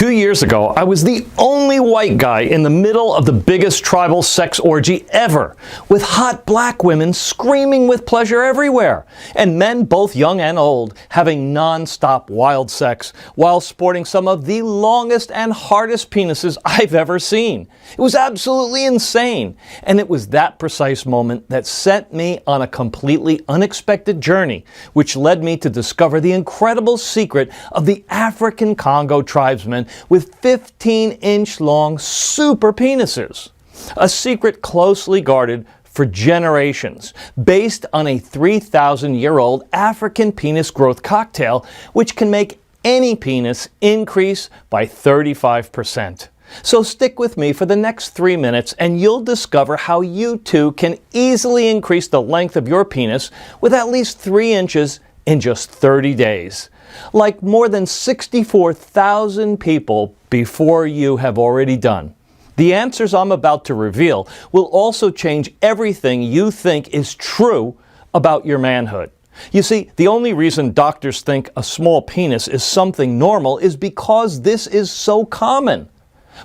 2 years ago, I was the only white guy in the middle of the biggest tribal sex orgy ever, with hot black women screaming with pleasure everywhere, and men both young and old having non-stop wild sex while sporting some of the longest and hardest penises I've ever seen. It was absolutely insane, and it was that precise moment that sent me on a completely unexpected journey, which led me to discover the incredible secret of the African Congo tribesmen with 15-inch long super penises. A secret closely guarded for generations, based on a 3,000-year-old African penis growth cocktail, which can make any penis increase by 35%. So stick with me for the next 3 minutes and you'll discover how you too can easily increase the length of your penis with at least 3 inches in just 30 days. Like more than 64,000 people before you have already done. The answers I'm about to reveal will also change everything you think is true about your manhood. You see, the only reason doctors think a small penis is something normal is because this is so common.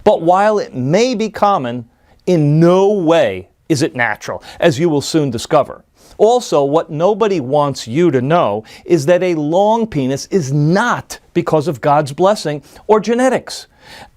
But while it may be common, in no way is it natural, as you will soon discover. Also, what nobody wants you to know is that a long penis is not because of God's blessing or genetics.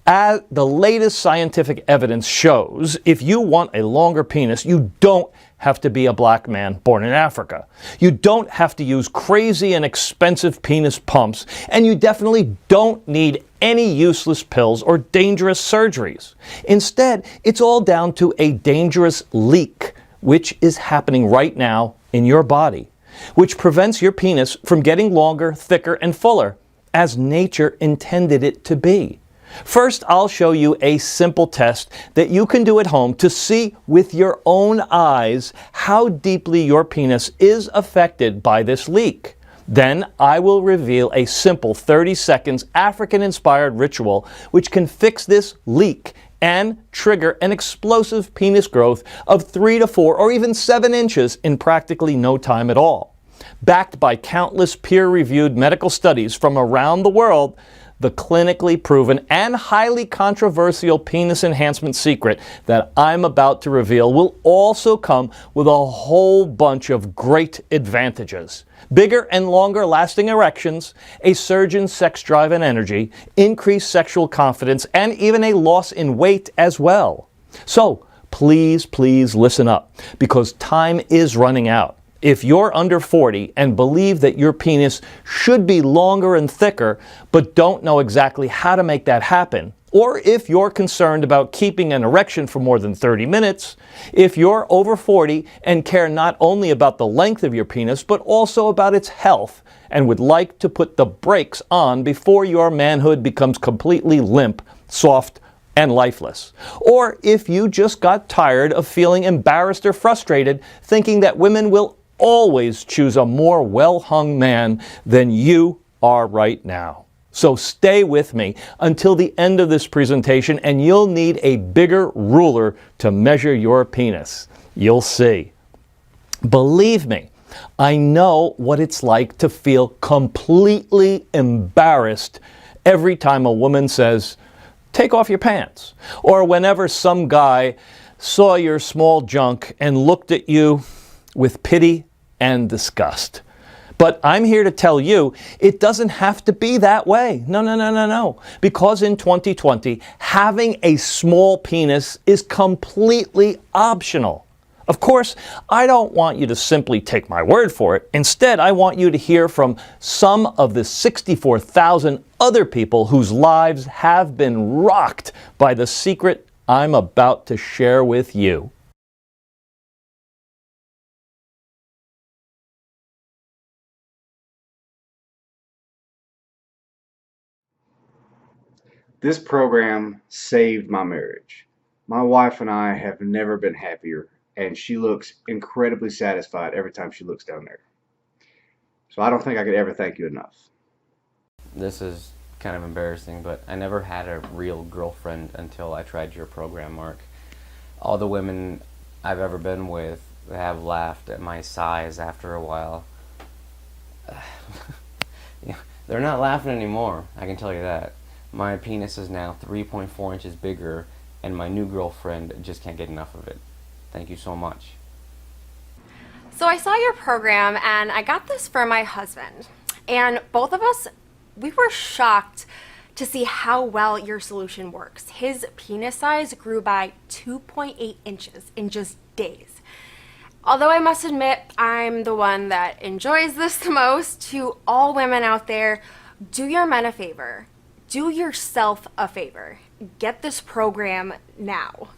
As the latest scientific evidence shows, if you want a longer penis, you don't have to be a black man born in Africa. You don't have to use crazy and expensive penis pumps, and you definitely don't need any useless pills or dangerous surgeries. Instead, it's all down to a dangerous leak, which is happening right now in your body, which prevents your penis from getting longer, thicker, and fuller, as nature intended it to be. First, I'll show you a simple test that you can do at home to see with your own eyes how deeply your penis is affected by this leak. Then I will reveal a simple 30 seconds African-inspired ritual which can fix this leak and trigger an explosive penis growth of 3 to 4 or even 7 inches in practically no time at all. Backed by countless peer-reviewed medical studies from around the world, the clinically proven and highly controversial penis enhancement secret that I'm about to reveal will also come with a whole bunch of great advantages. Bigger and longer lasting erections, a surge in sex drive and energy, increased sexual confidence, and even a loss in weight as well. So please listen up, because time is running out. If you're under 40 and believe that your penis should be longer and thicker, but don't know exactly how to make that happen, or if you're concerned about keeping an erection for more than 30 minutes, if you're over 40 and care not only about the length of your penis, but also about its health, and would like to put the brakes on before your manhood becomes completely limp, soft, and lifeless. Or if you just got tired of feeling embarrassed or frustrated, thinking that women will always choose a more well-hung man than you are right now. So stay with me until the end of this presentation and you'll need a bigger ruler to measure your penis. You'll see. Believe me, I know what it's like to feel completely embarrassed every time a woman says, "Take off your pants," or whenever some guy saw your small junk and looked at you with pity and disgust. But I'm here to tell you, it doesn't have to be that way. No. Because in 2020, having a small penis is completely optional. Of course, I don't want you to simply take my word for it. Instead, I want you to hear from some of the 64,000 other people whose lives have been rocked by the secret I'm about to share with you. This program saved my marriage. My wife and I have never been happier, and she looks incredibly satisfied every time she looks down there. So I don't think I could ever thank you enough. This is kind of embarrassing, but I never had a real girlfriend until I tried your program, Mark. All the women I've ever been with have laughed at my size after a while. They're not laughing anymore, I can tell you that. My penis is now 3.4 inches bigger, and my new girlfriend just can't get enough of it. Thank you so much. So I saw your program and I got this for my husband. And both of us, we were shocked to see how well your solution works. His penis size grew by 2.8 inches in just days. Although I must admit I'm the one that enjoys this the most, to all women out there, do your men a favor. Do yourself a favor. Get this program now.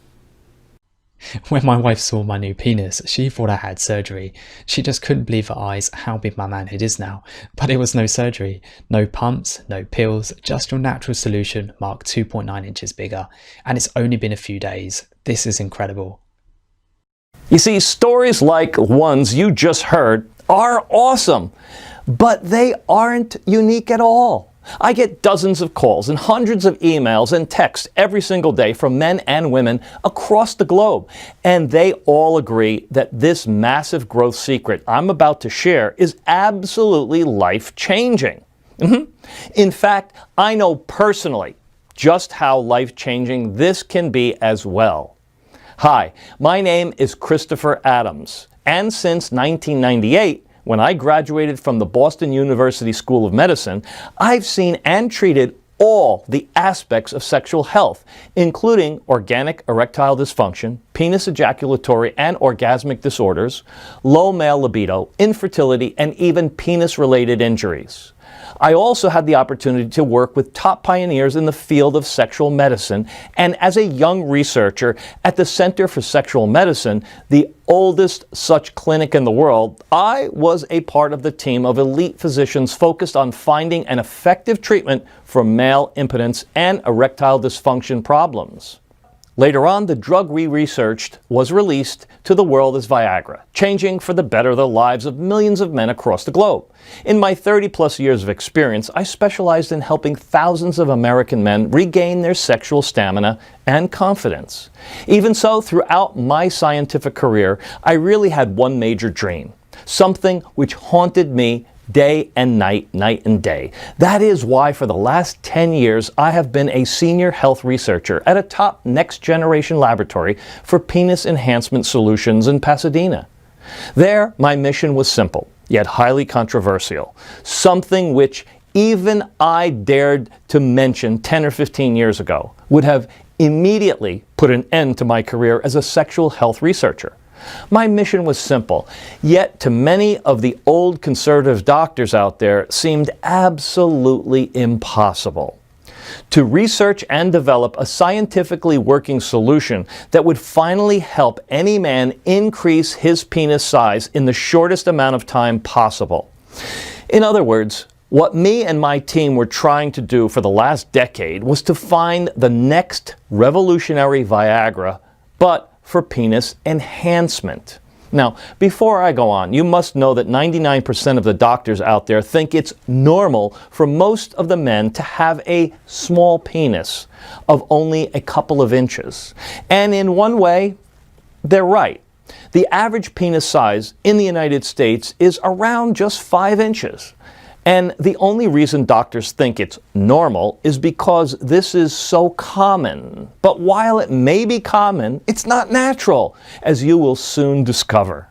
When my wife saw my new penis, she thought I had surgery. She just couldn't believe her eyes how big my manhood is now. But it was no surgery, no pumps, no pills, just your natural solution marked 2.9 inches bigger. And it's only been a few days. This is incredible. You see, stories like ones you just heard are awesome, but they aren't unique at all. I get dozens of calls and hundreds of emails and texts every single day from men and women across the globe, and they all agree that this massive growth secret I'm about to share is absolutely life-changing. In fact, I know personally just how life-changing this can be as well. Hi, my name is Christopher Adams, and since 1998, when I graduated from the Boston University School of Medicine, I've seen and treated all the aspects of sexual health, including organic erectile dysfunction, penis ejaculatory and orgasmic disorders, low male libido, infertility, and even penis-related injuries. I also had the opportunity to work with top pioneers in the field of sexual medicine, and as a young researcher at the Center for Sexual Medicine, the oldest such clinic in the world, I was a part of the team of elite physicians focused on finding an effective treatment for male impotence and erectile dysfunction problems. Later on, the drug we researched was released to the world as Viagra, changing for the better the lives of millions of men across the globe. In my 30-plus years of experience, I specialized in helping thousands of American men regain their sexual stamina and confidence. Even so, throughout my scientific career, I really had one major dream, something which haunted me day and night, night and day. That is why for the last 10 years I have been a senior health researcher at a top next-generation laboratory for penis enhancement solutions in Pasadena. There, my mission was simple, yet highly controversial, something which even I dared to mention 10 or 15 years ago would have immediately put an end to my career as a sexual health researcher. My mission was simple, yet to many of the old conservative doctors out there seemed absolutely impossible. To research and develop a scientifically working solution that would finally help any man increase his penis size in the shortest amount of time possible. In other words, what me and my team were trying to do for the last decade was to find the next revolutionary Viagra, but for penis enhancement. Now, before I go on, you must know that 99% of the doctors out there think it's normal for most of the men to have a small penis of only a couple of inches. And in one way, they're right. The average penis size in the United States is around just 5 inches. And the only reason doctors think it's normal is because this is so common. But while it may be common, it's not natural, as you will soon discover.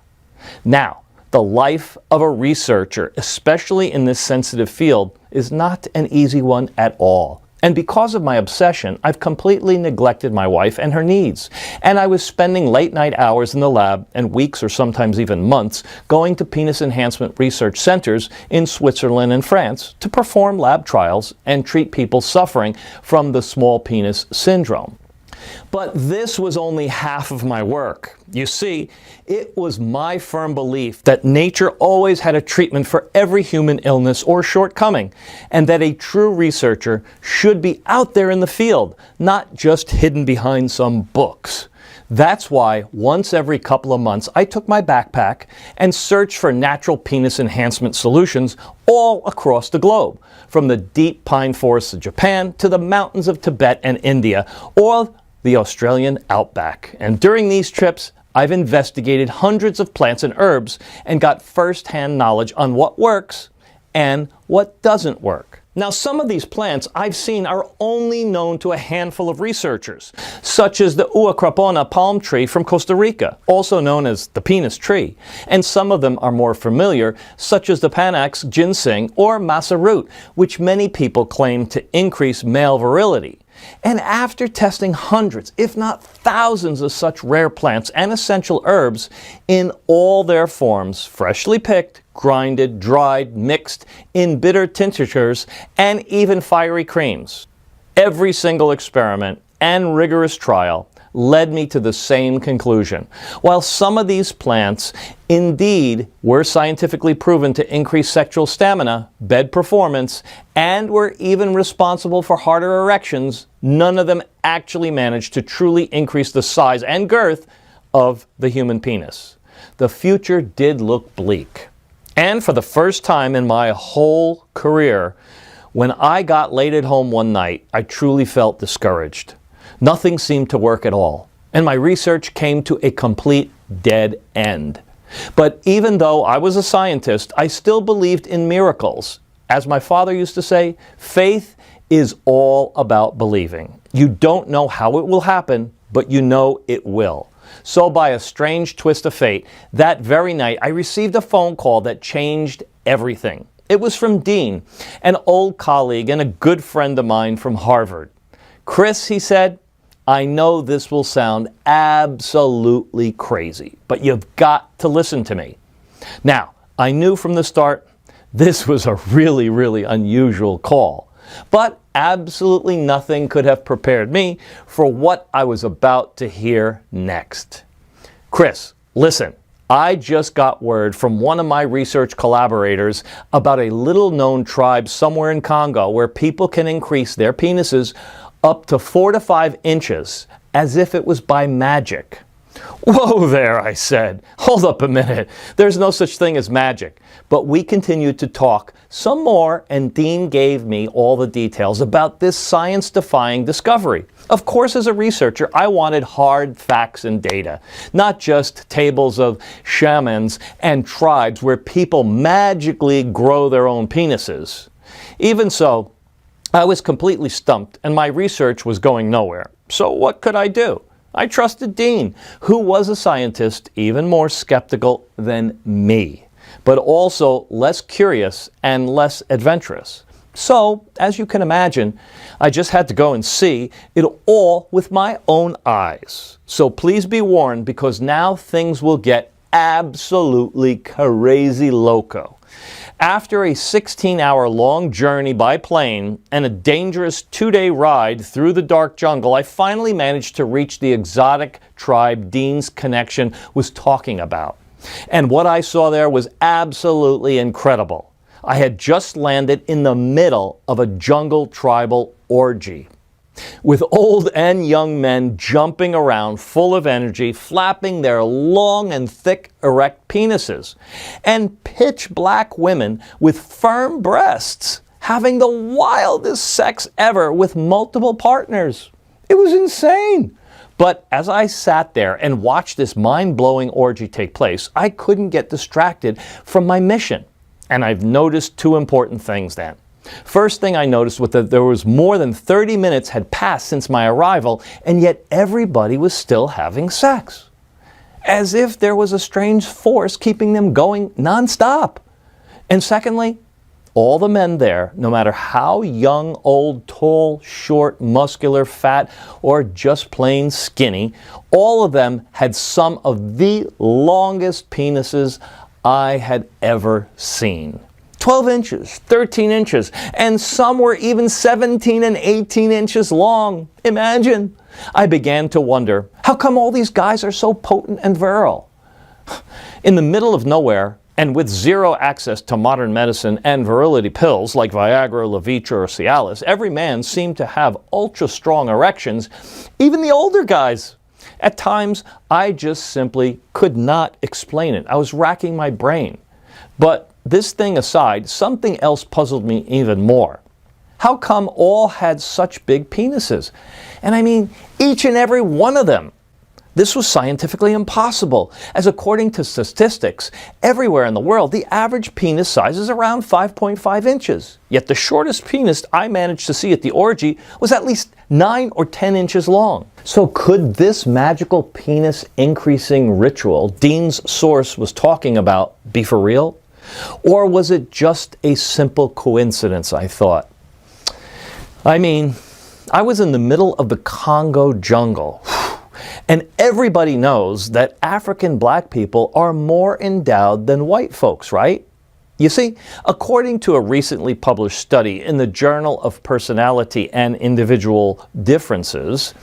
Now, the life of a researcher, especially in this sensitive field, is not an easy one at all. And because of my obsession, I've completely neglected my wife and her needs. And I was spending late night hours in the lab and weeks or sometimes even months going to penis enhancement research centers in Switzerland and France to perform lab trials and treat people suffering from the small penis syndrome. But this was only half of my work. You see, it was my firm belief that nature always had a treatment for every human illness or shortcoming, and that a true researcher should be out there in the field, not just hidden behind some books. That's why once every couple of months I took my backpack and searched for natural penis enhancement solutions all across the globe, from the deep pine forests of Japan to the mountains of Tibet and India, or the Australian outback. And during these trips, I've investigated hundreds of plants and herbs and got first-hand knowledge on what works and what doesn't work. Now, some of these plants I've seen are only known to a handful of researchers, such as the uacrapona palm tree from Costa Rica, also known as the penis tree, and some of them are more familiar, such as the Panax ginseng or masa root, which many people claim to increase male virility. And after testing hundreds, if not thousands of such rare plants and essential herbs in all their forms, freshly picked, grinded, dried, mixed in bitter tinctures, and even fiery creams, every single experiment and rigorous trial led me to the same conclusion. While some of these plants indeed were scientifically proven to increase sexual stamina, bed performance, and were even responsible for harder erections, none of them actually managed to truly increase the size and girth of the human penis. The future did look bleak. And for the first time in my whole career, when I got laid at home one night, I truly felt discouraged. Nothing seemed to work at all, and my research came to a complete dead end. But even though I was a scientist, I still believed in miracles. As my father used to say, faith is all about believing. You don't know how it will happen, but you know it will. So by a strange twist of fate, that very night I received a phone call that changed everything. It was from Dean, an old colleague and a good friend of mine from Harvard. Chris, he said, I know this will sound absolutely crazy, but you've got to listen to me. Now, I knew from the start this was a really unusual call, but absolutely nothing could have prepared me for what I was about to hear next. Chris, listen, I just got word from one of my research collaborators about a little-known tribe somewhere in Congo where people can increase their penises up to 4 to 5 inches, as if it was by magic. Whoa there, I said. Hold up a minute. There's no such thing as magic. But we continued to talk some more, and Dean gave me all the details about this science-defying discovery. Of course, as a researcher, I wanted hard facts and data, not just tables of shamans and tribes where people magically grow their own penises. Even so, I was completely stumped, and my research was going nowhere. So what could I do? I trusted Dean, who was a scientist even more skeptical than me, but also less curious and less adventurous. So, as you can imagine, I just had to go and see it all with my own eyes. So please be warned, because now things will get absolutely crazy loco. After a 16-hour-long journey by plane and a dangerous 2-day ride through the dark jungle, I finally managed to reach the exotic tribe Dean's connection was talking about. And what I saw there was absolutely incredible. I had just landed in the middle of a jungle tribal orgy, with old and young men jumping around full of energy, flapping their long and thick erect penises, and pitch black women with firm breasts having the wildest sex ever with multiple partners. It was insane. But as I sat there and watched this mind-blowing orgy take place, I couldn't get distracted from my mission. And I've noticed 2 important things then. First thing I noticed was that there was more than 30 minutes had passed since my arrival, and yet everybody was still having sex. As if there was a strange force keeping them going nonstop. And secondly, all the men there, no matter how young, old, tall, short, muscular, fat, or just plain skinny, all of them had some of the longest penises I had ever seen. 12 inches, 13 inches, and some were even 17 and 18 inches long. Imagine. I began to wonder, how come all these guys are so potent and virile? In the middle of nowhere, and with zero access to modern medicine and virility pills like Viagra, Levitra, or Cialis, every man seemed to have ultra-strong erections, even the older guys. At times, I just simply could not explain it. I was racking my brain. But this thing aside, something else puzzled me even more. How come all had such big penises? And I mean, each and every one of them. This was scientifically impossible, as according to statistics, everywhere in the world, the average penis size is around 5.5 inches. Yet the shortest penis I managed to see at the orgy was at least 9 or 10 inches long. So could this magical penis increasing ritual Dean's source was talking about be for real? Or was it just a simple coincidence, I thought? I mean, I was in the middle of the Congo jungle. And everybody knows that African black people are more endowed than white folks, right? You see, according to a recently published study in the Journal of Personality and Individual Differences,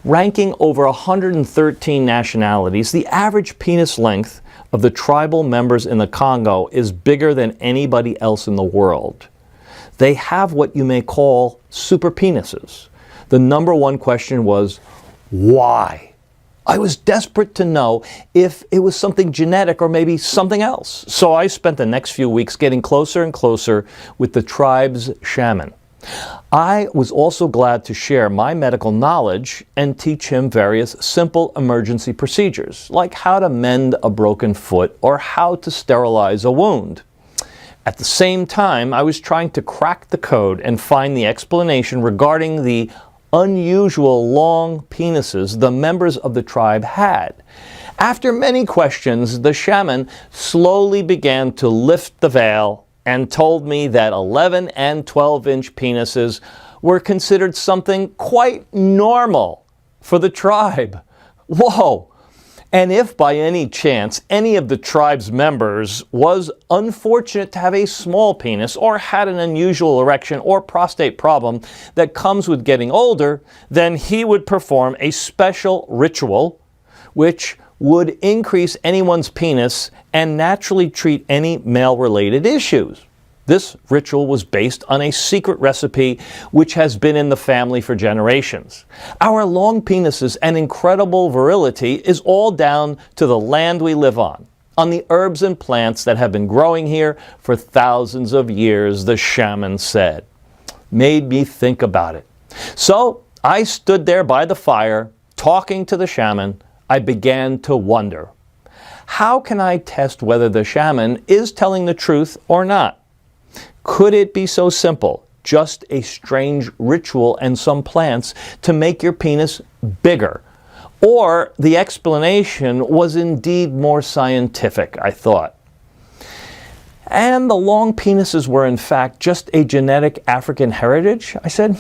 ranking over 113 nationalities, the average penis length of the tribal members in the Congo is bigger than anybody else in the world. They have what you may call super penises. The number one question was, why? I was desperate to know if it was something genetic or maybe something else. So I spent the next few weeks getting closer and closer with the tribe's shaman. I was also glad to share my medical knowledge and teach him various simple emergency procedures, like how to mend a broken foot or how to sterilize a wound. At the same time, I was trying to crack the code and find the explanation regarding the unusual long penises the members of the tribe had. After many questions, the shaman slowly began to lift the veil and told me that 11 and 12-inch penises were considered something quite normal for the tribe. Whoa! And if by any chance any of the tribe's members was unfortunate to have a small penis or had an unusual erection or prostate problem that comes with getting older, then he would perform a special ritual which would increase anyone's penis and naturally treat any male-related issues. This ritual was based on a secret recipe which has been in the family for generations. Our long penises and incredible virility is all down to the land we live on the herbs and plants that have been growing here for thousands of years, the shaman said. Made me think about it. So I stood there by the fire, talking to the shaman. I began to wonder, how can I test whether the shaman is telling the truth or not? Could it be so simple, just a strange ritual and some plants to make your penis bigger? Or the explanation was indeed more scientific, I thought. And the long penises were in fact just a genetic African heritage? I said,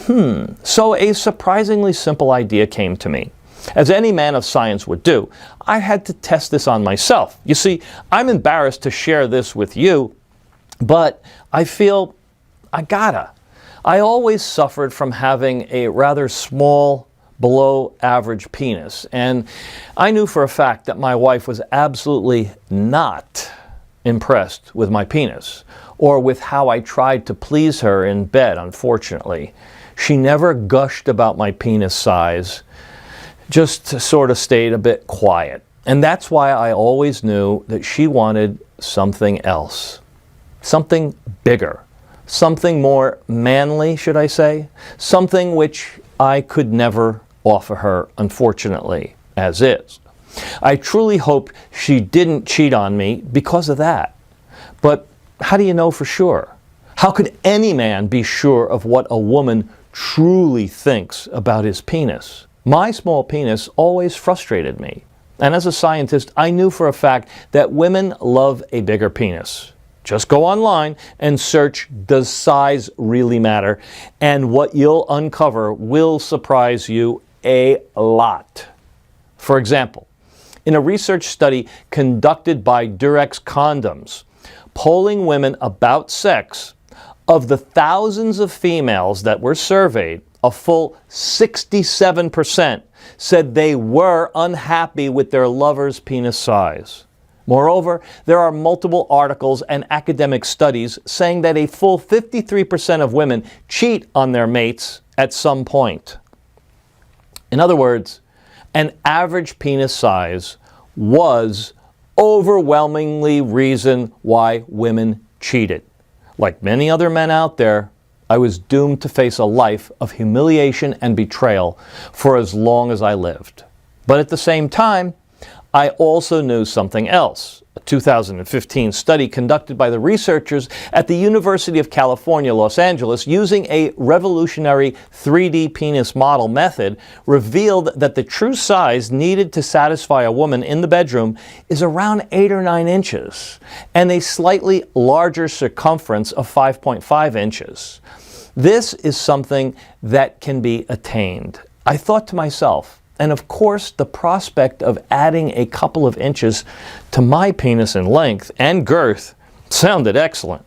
So a surprisingly simple idea came to me. As any man of science would do, I had to test this on myself. You see, I'm embarrassed to share this with you, but I feel I gotta. I always suffered from having a rather small, below average penis, and I knew for a fact that my wife was absolutely not impressed with my penis, or with how I tried to please her in bed, unfortunately. She never gushed about my penis size, just sort of stayed a bit quiet. And that's why I always knew that she wanted something else. Something bigger, something more manly, should I say, something which I could never offer her, unfortunately, as is. I truly hope she didn't cheat on me because of that. But how do you know for sure? How could any man be sure of what a woman truly thinks about his penis? My small penis always frustrated me. And as a scientist, I knew for a fact that women love a bigger penis. Just go online and search, does size really matter? And what you'll uncover will surprise you a lot. For example, in a research study conducted by Durex Condoms, polling women about sex, of the thousands of females that were surveyed, a full 67% said they were unhappy with their lover's penis size. Moreover, there are multiple articles and academic studies saying that a full 53% of women cheat on their mates at some point. In other words, an average penis size was overwhelmingly reason why women cheated. Like many other men out there, I was doomed to face a life of humiliation and betrayal for as long as I lived. But at the same time, I also knew something else. A 2015 study conducted by the researchers at the University of California, Los Angeles, using a revolutionary 3D penis model method, revealed that the true size needed to satisfy a woman in the bedroom is around 8 or 9 inches, and a slightly larger circumference of 5.5 inches. This is something that can be attained. I thought to myself, and of course, the prospect of adding a couple of inches to my penis in length and girth sounded excellent.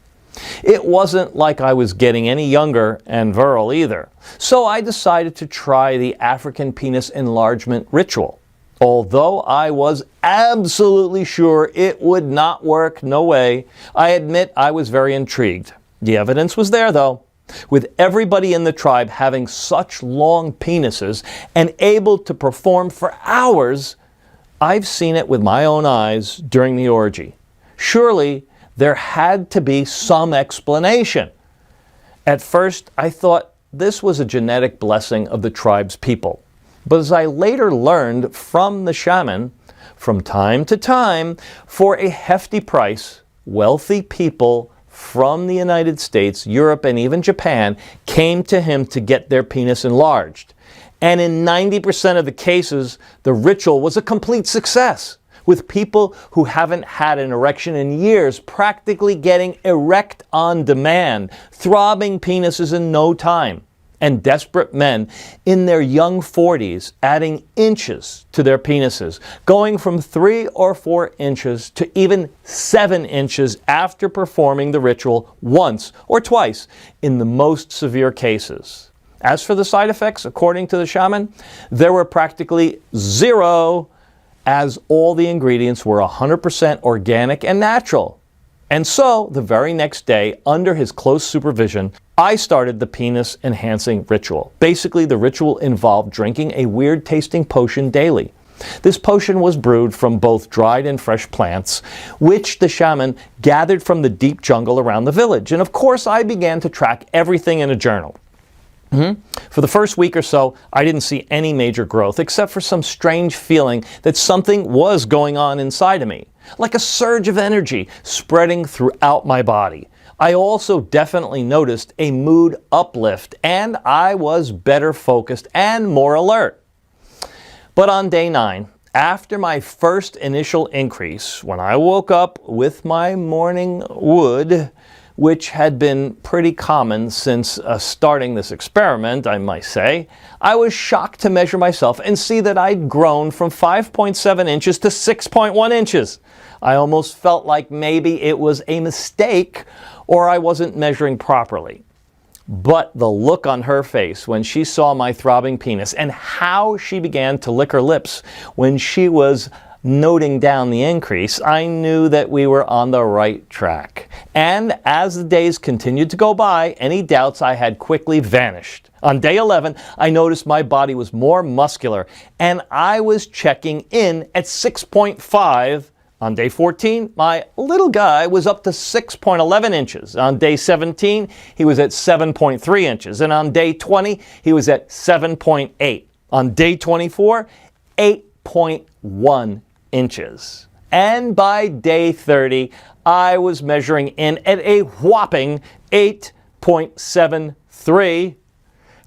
It wasn't like I was getting any younger and virile either. So I decided to try the African penis enlargement ritual. Although I was absolutely sure it would not work, no way, I admit I was very intrigued. The evidence was there though. With everybody in the tribe having such long penises and able to perform for hours, I've seen it with my own eyes during the orgy. Surely there had to be some explanation. At first, I thought this was a genetic blessing of the tribe's people. But as I later learned from the shaman, from time to time, for a hefty price, wealthy people from the United States, Europe, and even Japan came to him to get their penis enlarged. And in 90% of the cases, the ritual was a complete success, with people who haven't had an erection in years practically getting erect on demand, throbbing penises in no time, and desperate men in their young 40s adding inches to their penises, going from 3 or 4 inches to even 7 inches after performing the ritual once or twice in the most severe cases. As for the side effects, according to the shaman, there were practically zero, as all the ingredients were 100% organic and natural. And so, the very next day, under his close supervision, I started the penis enhancing ritual. Basically, the ritual involved drinking a weird tasting potion daily. This potion was brewed from both dried and fresh plants, which the shaman gathered from the deep jungle around the village. And of course, I began to track everything in a journal. For the first week or so, I didn't see any major growth, except for some strange feeling that something was going on inside of me, like a surge of energy spreading throughout my body. I also definitely noticed a mood uplift, and I was better focused and more alert. But on day 9, after my first initial increase, when I woke up with my morning wood, which had been pretty common since starting this experiment, I might say, I was shocked to measure myself and see that I'd grown from 5.7 inches to 6.1 inches. I almost felt like maybe it was a mistake or I wasn't measuring properly. But the look on her face when she saw my throbbing penis and how she began to lick her lips when she was noting down the increase, I knew that we were on the right track. And as the days continued to go by, any doubts I had quickly vanished. On day 11, I noticed my body was more muscular, and I was checking in at 6.5. On day 14, my little guy was up to 6.11 inches. On day 17, he was at 7.3 inches. And on day 20, he was at 7.8. On day 24, 8.1 inches. And by day 30, I was measuring in at a whopping 8.73.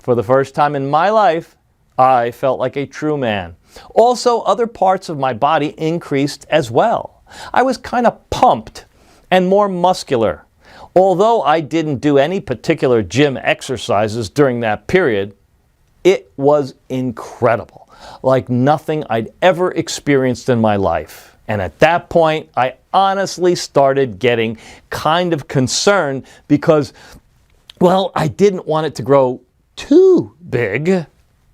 For the first time in my life, I felt like a true man. Also, other parts of my body increased as well. I was kind of pumped and more muscular. Although I didn't do any particular gym exercises during that period, it was incredible. Like nothing I'd ever experienced in my life. And at that point, I honestly started getting kind of concerned because, well, I didn't want it to grow too big,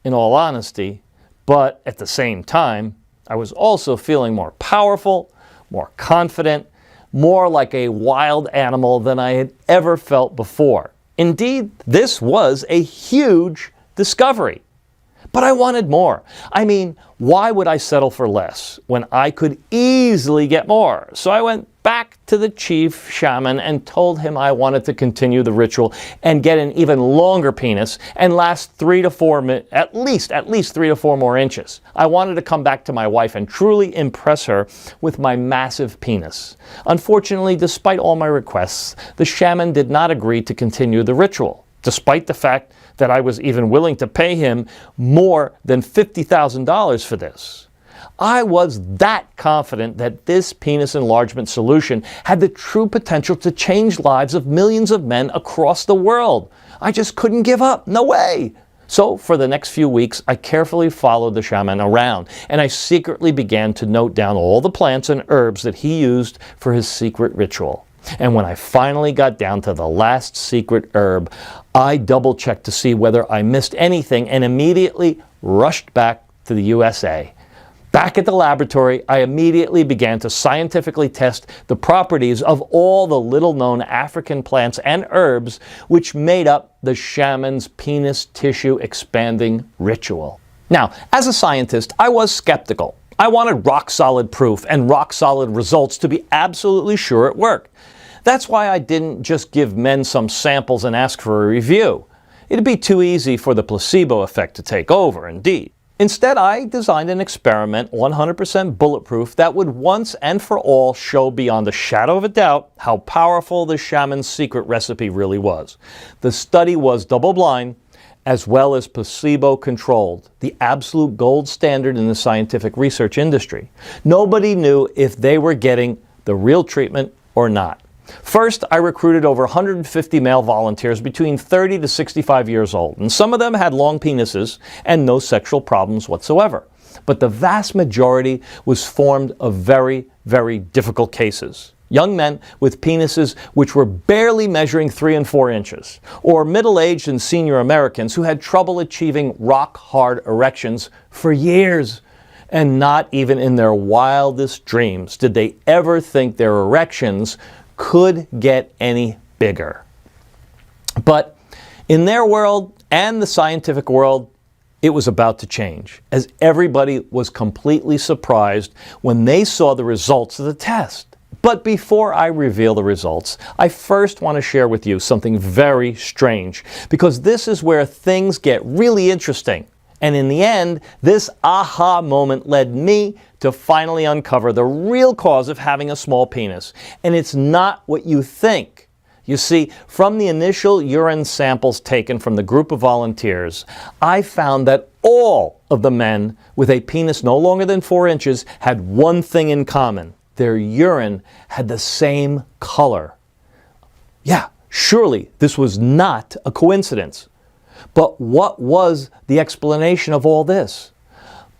in all honesty. But at the same time, I was also feeling more powerful, more confident, more like a wild animal than I had ever felt before. Indeed, this was a huge discovery. But I wanted more. I mean, why would I settle for less when I could easily get more? So I went back to the chief shaman and told him I wanted to continue the ritual and get an even longer penis and last at least 3 to 4 more inches. I wanted to come back to my wife and truly impress her with my massive penis. Unfortunately, despite all my requests, the shaman did not agree to continue the ritual, despite the fact that I was even willing to pay him more than $50,000 for this. I was that confident that this penis enlargement solution had the true potential to change lives of millions of men across the world. I just couldn't give up. No way. So for the next few weeks, I carefully followed the shaman around, and I secretly began to note down all the plants and herbs that he used for his secret ritual. And when I finally got down to the last secret herb, I double-checked to see whether I missed anything and immediately rushed back to the USA. Back at the laboratory, I immediately began to scientifically test the properties of all the little-known African plants and herbs which made up the shaman's penis tissue expanding ritual. Now, as a scientist, I was skeptical. I wanted rock-solid proof and rock-solid results to be absolutely sure it worked. That's why I didn't just give men some samples and ask for a review. It'd be too easy for the placebo effect to take over, indeed. Instead, I designed an experiment 100% bulletproof that would once and for all show beyond a shadow of a doubt how powerful the shaman's secret recipe really was. The study was double-blind as well as placebo-controlled, the absolute gold standard in the scientific research industry. Nobody knew if they were getting the real treatment or not. First, I recruited over 150 male volunteers between 30 to 65 years old, and some of them had long penises and no sexual problems whatsoever. But the vast majority was formed of very, very difficult cases. Young men with penises which were barely measuring 3 and 4 inches, or middle-aged and senior Americans who had trouble achieving rock-hard erections for years. And not even in their wildest dreams did they ever think their erections could get any bigger. But in their world and the scientific world, it was about to change, as everybody was completely surprised when they saw the results of the test. But before I reveal the results, I first want to share with you something very strange, because this is where things get really interesting. And in the end, this aha moment led me to finally uncover the real cause of having a small penis. And it's not what you think. You see, from the initial urine samples taken from the group of volunteers, I found that all of the men with a penis no longer than 4 inches had one thing in common. Their urine had the same color. Yeah, surely this was not a coincidence. But what was the explanation of all this?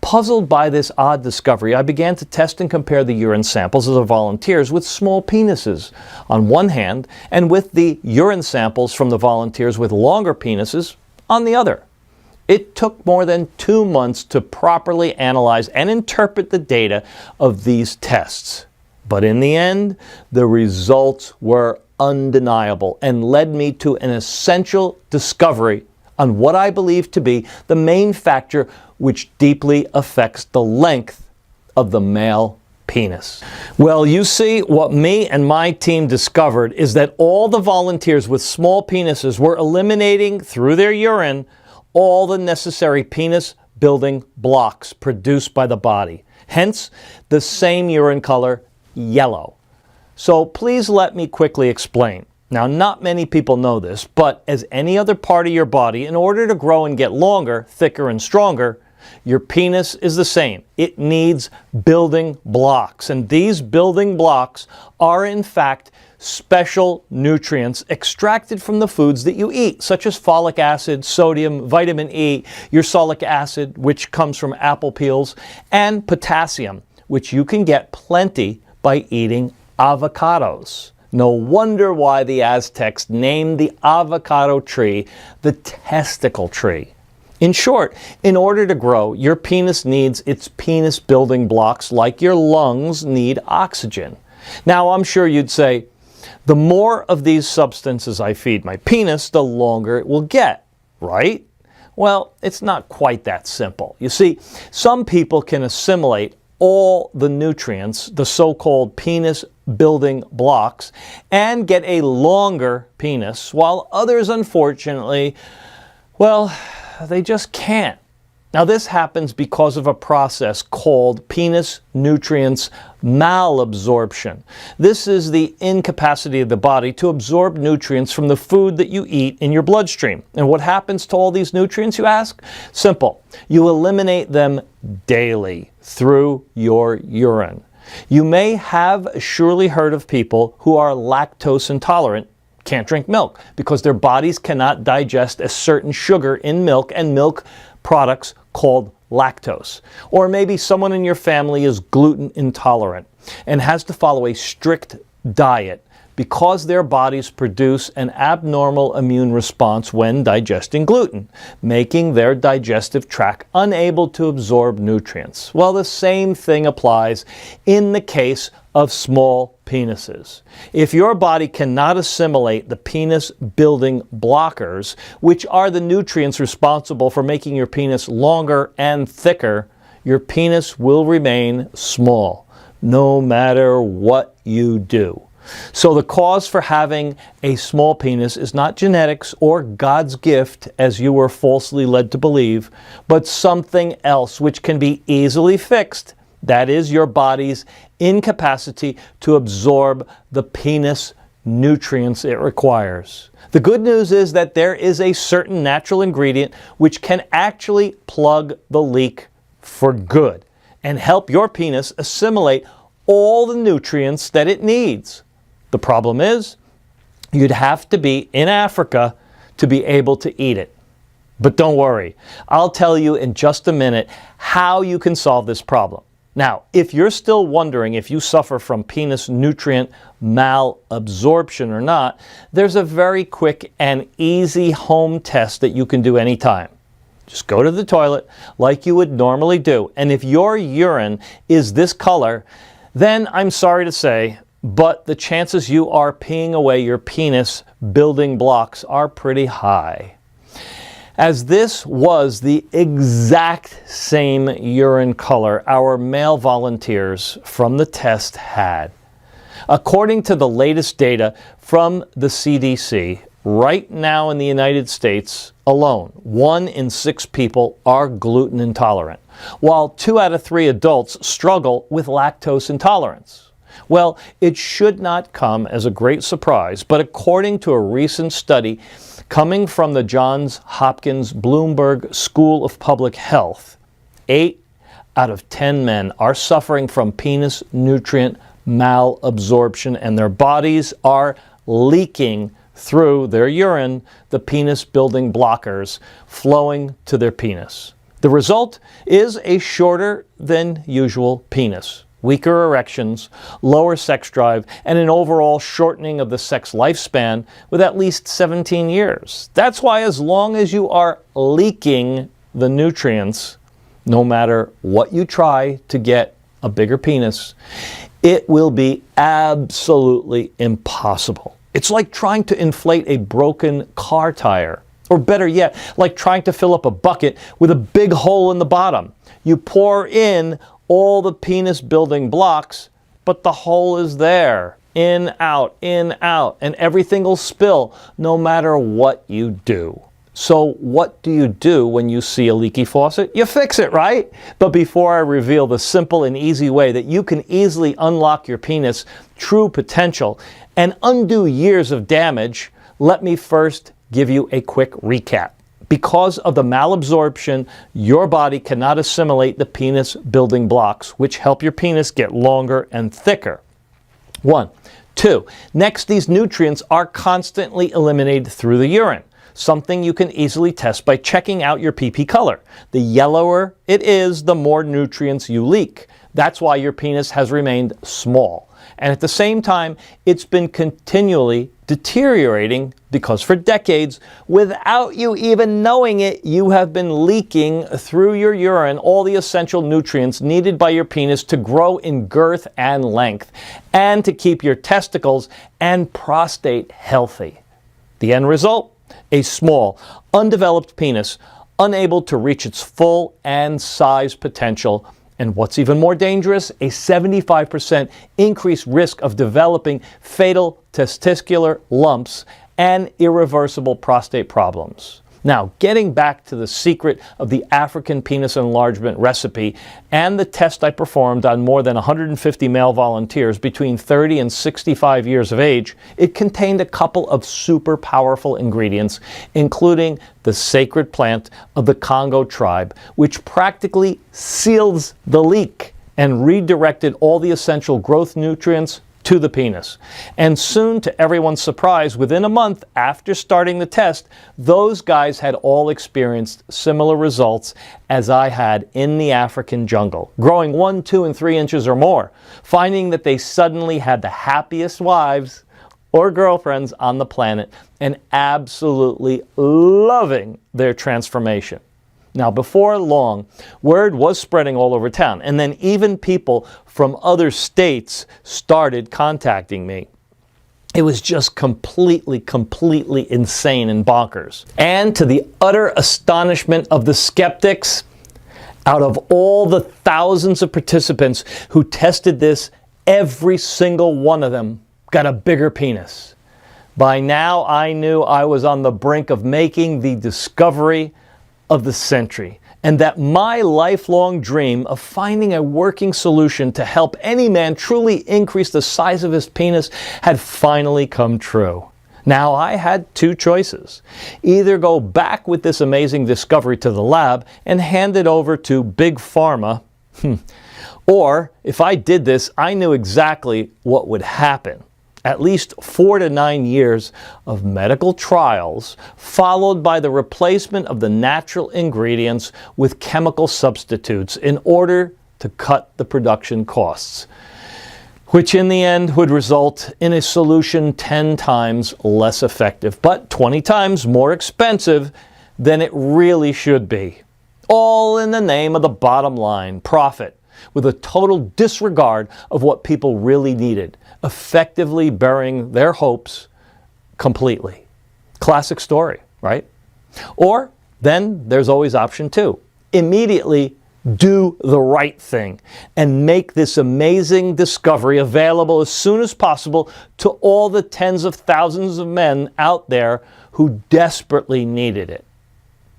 Puzzled by this odd discovery, I began to test and compare the urine samples of the volunteers with small penises on one hand, and with the urine samples from the volunteers with longer penises on the other. It took more than 2 months to properly analyze and interpret the data of these tests. But in the end, the results were undeniable and led me to an essential discovery on what I believe to be the main factor which deeply affects the length of the male penis. Well, you see, what me and my team discovered is that all the volunteers with small penises were eliminating through their urine all the necessary penis building blocks produced by the body. Hence, the same urine color, yellow. So please let me quickly explain. Now, not many people know this, but as any other part of your body, in order to grow and get longer, thicker, and stronger, your penis is the same. It needs building blocks, and these building blocks are, in fact, special nutrients extracted from the foods that you eat, such as folic acid, sodium, vitamin E, ursolic acid, which comes from apple peels, and potassium, which you can get plenty by eating avocados. No wonder why the Aztecs named the avocado tree the testicle tree. In short, in order to grow, your penis needs its penis building blocks like your lungs need oxygen. Now, I'm sure you'd say, the more of these substances I feed my penis, the longer it will get, right? Well, it's not quite that simple. You see, some people can assimilate all the nutrients, the so-called penis building blocks, and get a longer penis, while others, unfortunately, well, they just can't. Now, this happens because of a process called penis nutrients malabsorption. This is the incapacity of the body to absorb nutrients from the food that you eat in your bloodstream. And what happens to all these nutrients, you ask? Simple. You eliminate them daily through your urine. You may have surely heard of people who are lactose intolerant, can't drink milk, because their bodies cannot digest a certain sugar in milk and milk products called lactose. Or maybe someone in your family is gluten intolerant and has to follow a strict diet because their bodies produce an abnormal immune response when digesting gluten, making their digestive tract unable to absorb nutrients. Well, the same thing applies in the case of small penises. If your body cannot assimilate the penis building blockers, which are the nutrients responsible for making your penis longer and thicker, your penis will remain small, no matter what you do. So the cause for having a small penis is not genetics or God's gift, as you were falsely led to believe, but something else which can be easily fixed. That is your body's incapacity to absorb the penis nutrients it requires. The good news is that there is a certain natural ingredient which can actually plug the leak for good and help your penis assimilate all the nutrients that it needs. The problem is, you'd have to be in Africa to be able to eat it. But don't worry, I'll tell you in just a minute how you can solve this problem. Now, if you're still wondering if you suffer from penis nutrient malabsorption or not, there's a very quick and easy home test that you can do anytime. Just go to the toilet like you would normally do, and if your urine is this color, then I'm sorry to say, but the chances you are peeing away your penis building blocks are pretty high. As this was the exact same urine color our male volunteers from the test had. According to the latest data from the CDC, right now in the United States alone, 1 in 6 people are gluten intolerant, while 2 out of 3 adults struggle with lactose intolerance. Well, it should not come as a great surprise, but according to a recent study coming from the Johns Hopkins Bloomberg School of Public Health, 8 out of 10 men are suffering from penis nutrient malabsorption, and their bodies are leaking through their urine the penis building blockers flowing to their penis. The result is a shorter than usual penis, weaker erections, lower sex drive, and an overall shortening of the sex lifespan with at least 17 years. That's why as long as you are leaking the nutrients, no matter what you try to get a bigger penis, it will be absolutely impossible. It's like trying to inflate a broken car tire. Or better yet, like trying to fill up a bucket with a big hole in the bottom. You pour in all the penis building blocks, but the hole is there. In, out, and everything will spill no matter what you do. So what do you do when you see a leaky faucet? You fix it, right? But before I reveal the simple and easy way that you can easily unlock your penis' true potential and undo years of damage, let me first give you a quick recap. Because of the malabsorption, your body cannot assimilate the penis building blocks, which help your penis get longer and thicker. 1. 2. Next, these nutrients are constantly eliminated through the urine, something you can easily test by checking out your pee-pee color. The yellower it is, the more nutrients you leak. That's why your penis has remained small. And at the same time, it's been continually deteriorating because for decades, without you even knowing it, you have been leaking through your urine all the essential nutrients needed by your penis to grow in girth and length and to keep your testicles and prostate healthy. The end result? A small, undeveloped penis, unable to reach its full and size potential. And what's even more dangerous, a 75% increased risk of developing fatal testicular lumps and irreversible prostate problems. Now, getting back to the secret of the African penis enlargement recipe and the test I performed on more than 150 male volunteers between 30 and 65 years of age, it contained a couple of super powerful ingredients, including the sacred plant of the Congo tribe, which practically seals the leak and redirected all the essential growth nutrients to the penis. And soon, to everyone's surprise, within a month after starting the test, those guys had all experienced similar results as I had in the African jungle, growing 1, 2, and 3 inches or more, finding that they suddenly had the happiest wives or girlfriends on the planet and absolutely loving their transformation. Now, before long, word was spreading all over town, and then even people from other states started contacting me. It was just completely insane and bonkers. And to the utter astonishment of the skeptics, out of all the thousands of participants who tested this, every single one of them got a bigger penis. By now, I knew I was on the brink of making the discovery of the century, and that my lifelong dream of finding a working solution to help any man truly increase the size of his penis had finally come true. Now, I had two choices. Either go back with this amazing discovery to the lab and hand it over to Big Pharma, or if I did this, I knew exactly what would happen. At least 4 to 9 years of medical trials, followed by the replacement of the natural ingredients with chemical substitutes in order to cut the production costs, which in the end would result in a solution 10 times less effective, but 20 times more expensive than it really should be. All in the name of the bottom line, profit, with a total disregard of what people really needed, effectively burying their hopes completely. Classic story, right? Or then there's always option 2. Immediately do the right thing and make this amazing discovery available as soon as possible to all the tens of thousands of men out there who desperately needed it.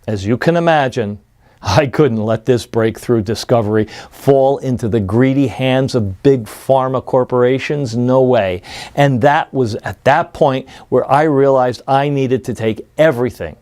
As you can imagine, I couldn't let this breakthrough discovery fall into the greedy hands of big pharma corporations. No way. And that was at that point where I realized I needed to take everything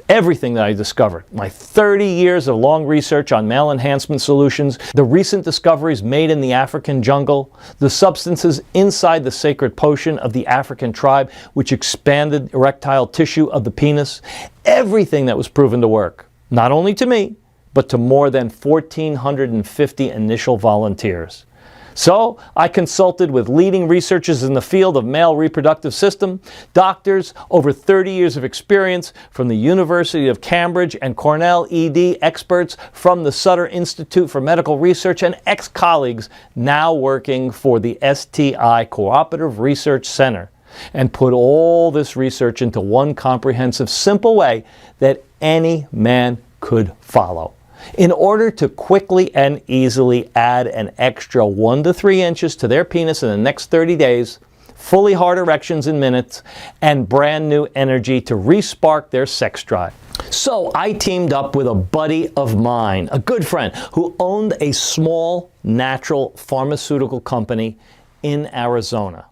that I discovered, my 30 years of long research on male enhancement solutions, the recent discoveries made in the African jungle, the substances inside the sacred potion of the African tribe, which expanded erectile tissue of the penis, everything that was proven to work, not only to me, but to more than 1,450 initial volunteers. So I consulted with leading researchers in the field of male reproductive system, doctors, over 30 years of experience from the University of Cambridge and Cornell ED, experts from the Sutter Institute for Medical Research, and ex-colleagues now working for the STI Cooperative Research Center, and put all this research into one comprehensive, simple way that any man could follow, in order to quickly and easily add an extra 1 to 3 inches to their penis in the next 30 days, fully hard erections in minutes, and brand new energy to re-spark their sex drive. So I teamed up with a buddy of mine, a good friend, who owned a small natural pharmaceutical company in Arizona.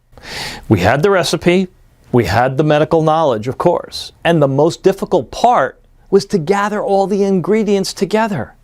We had the recipe, we had the medical knowledge, of course, and the most difficult part was to gather all the ingredients together.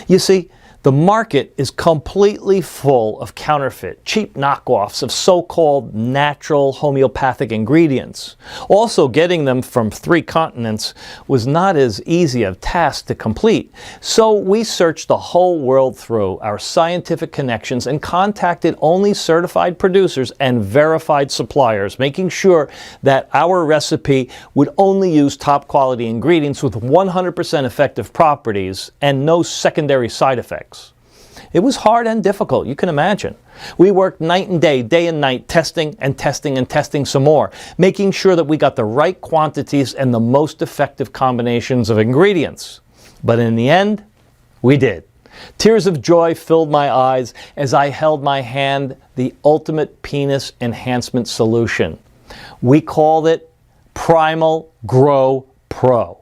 You see, the market is completely full of counterfeit, cheap knockoffs of so-called natural homeopathic ingredients. Also, getting them from 3 continents was not as easy a task to complete. So we searched the whole world through our scientific connections and contacted only certified producers and verified suppliers, making sure that our recipe would only use top quality ingredients with 100% effective properties and no secondary side effects. It was hard and difficult, you can imagine. We worked night and day and night, testing and testing and testing some more, making sure that we got the right quantities and the most effective combinations of ingredients. But in the end, we did. Tears of joy filled my eyes as I held my hand the ultimate penis enhancement solution. We called it Primal Grow Pro,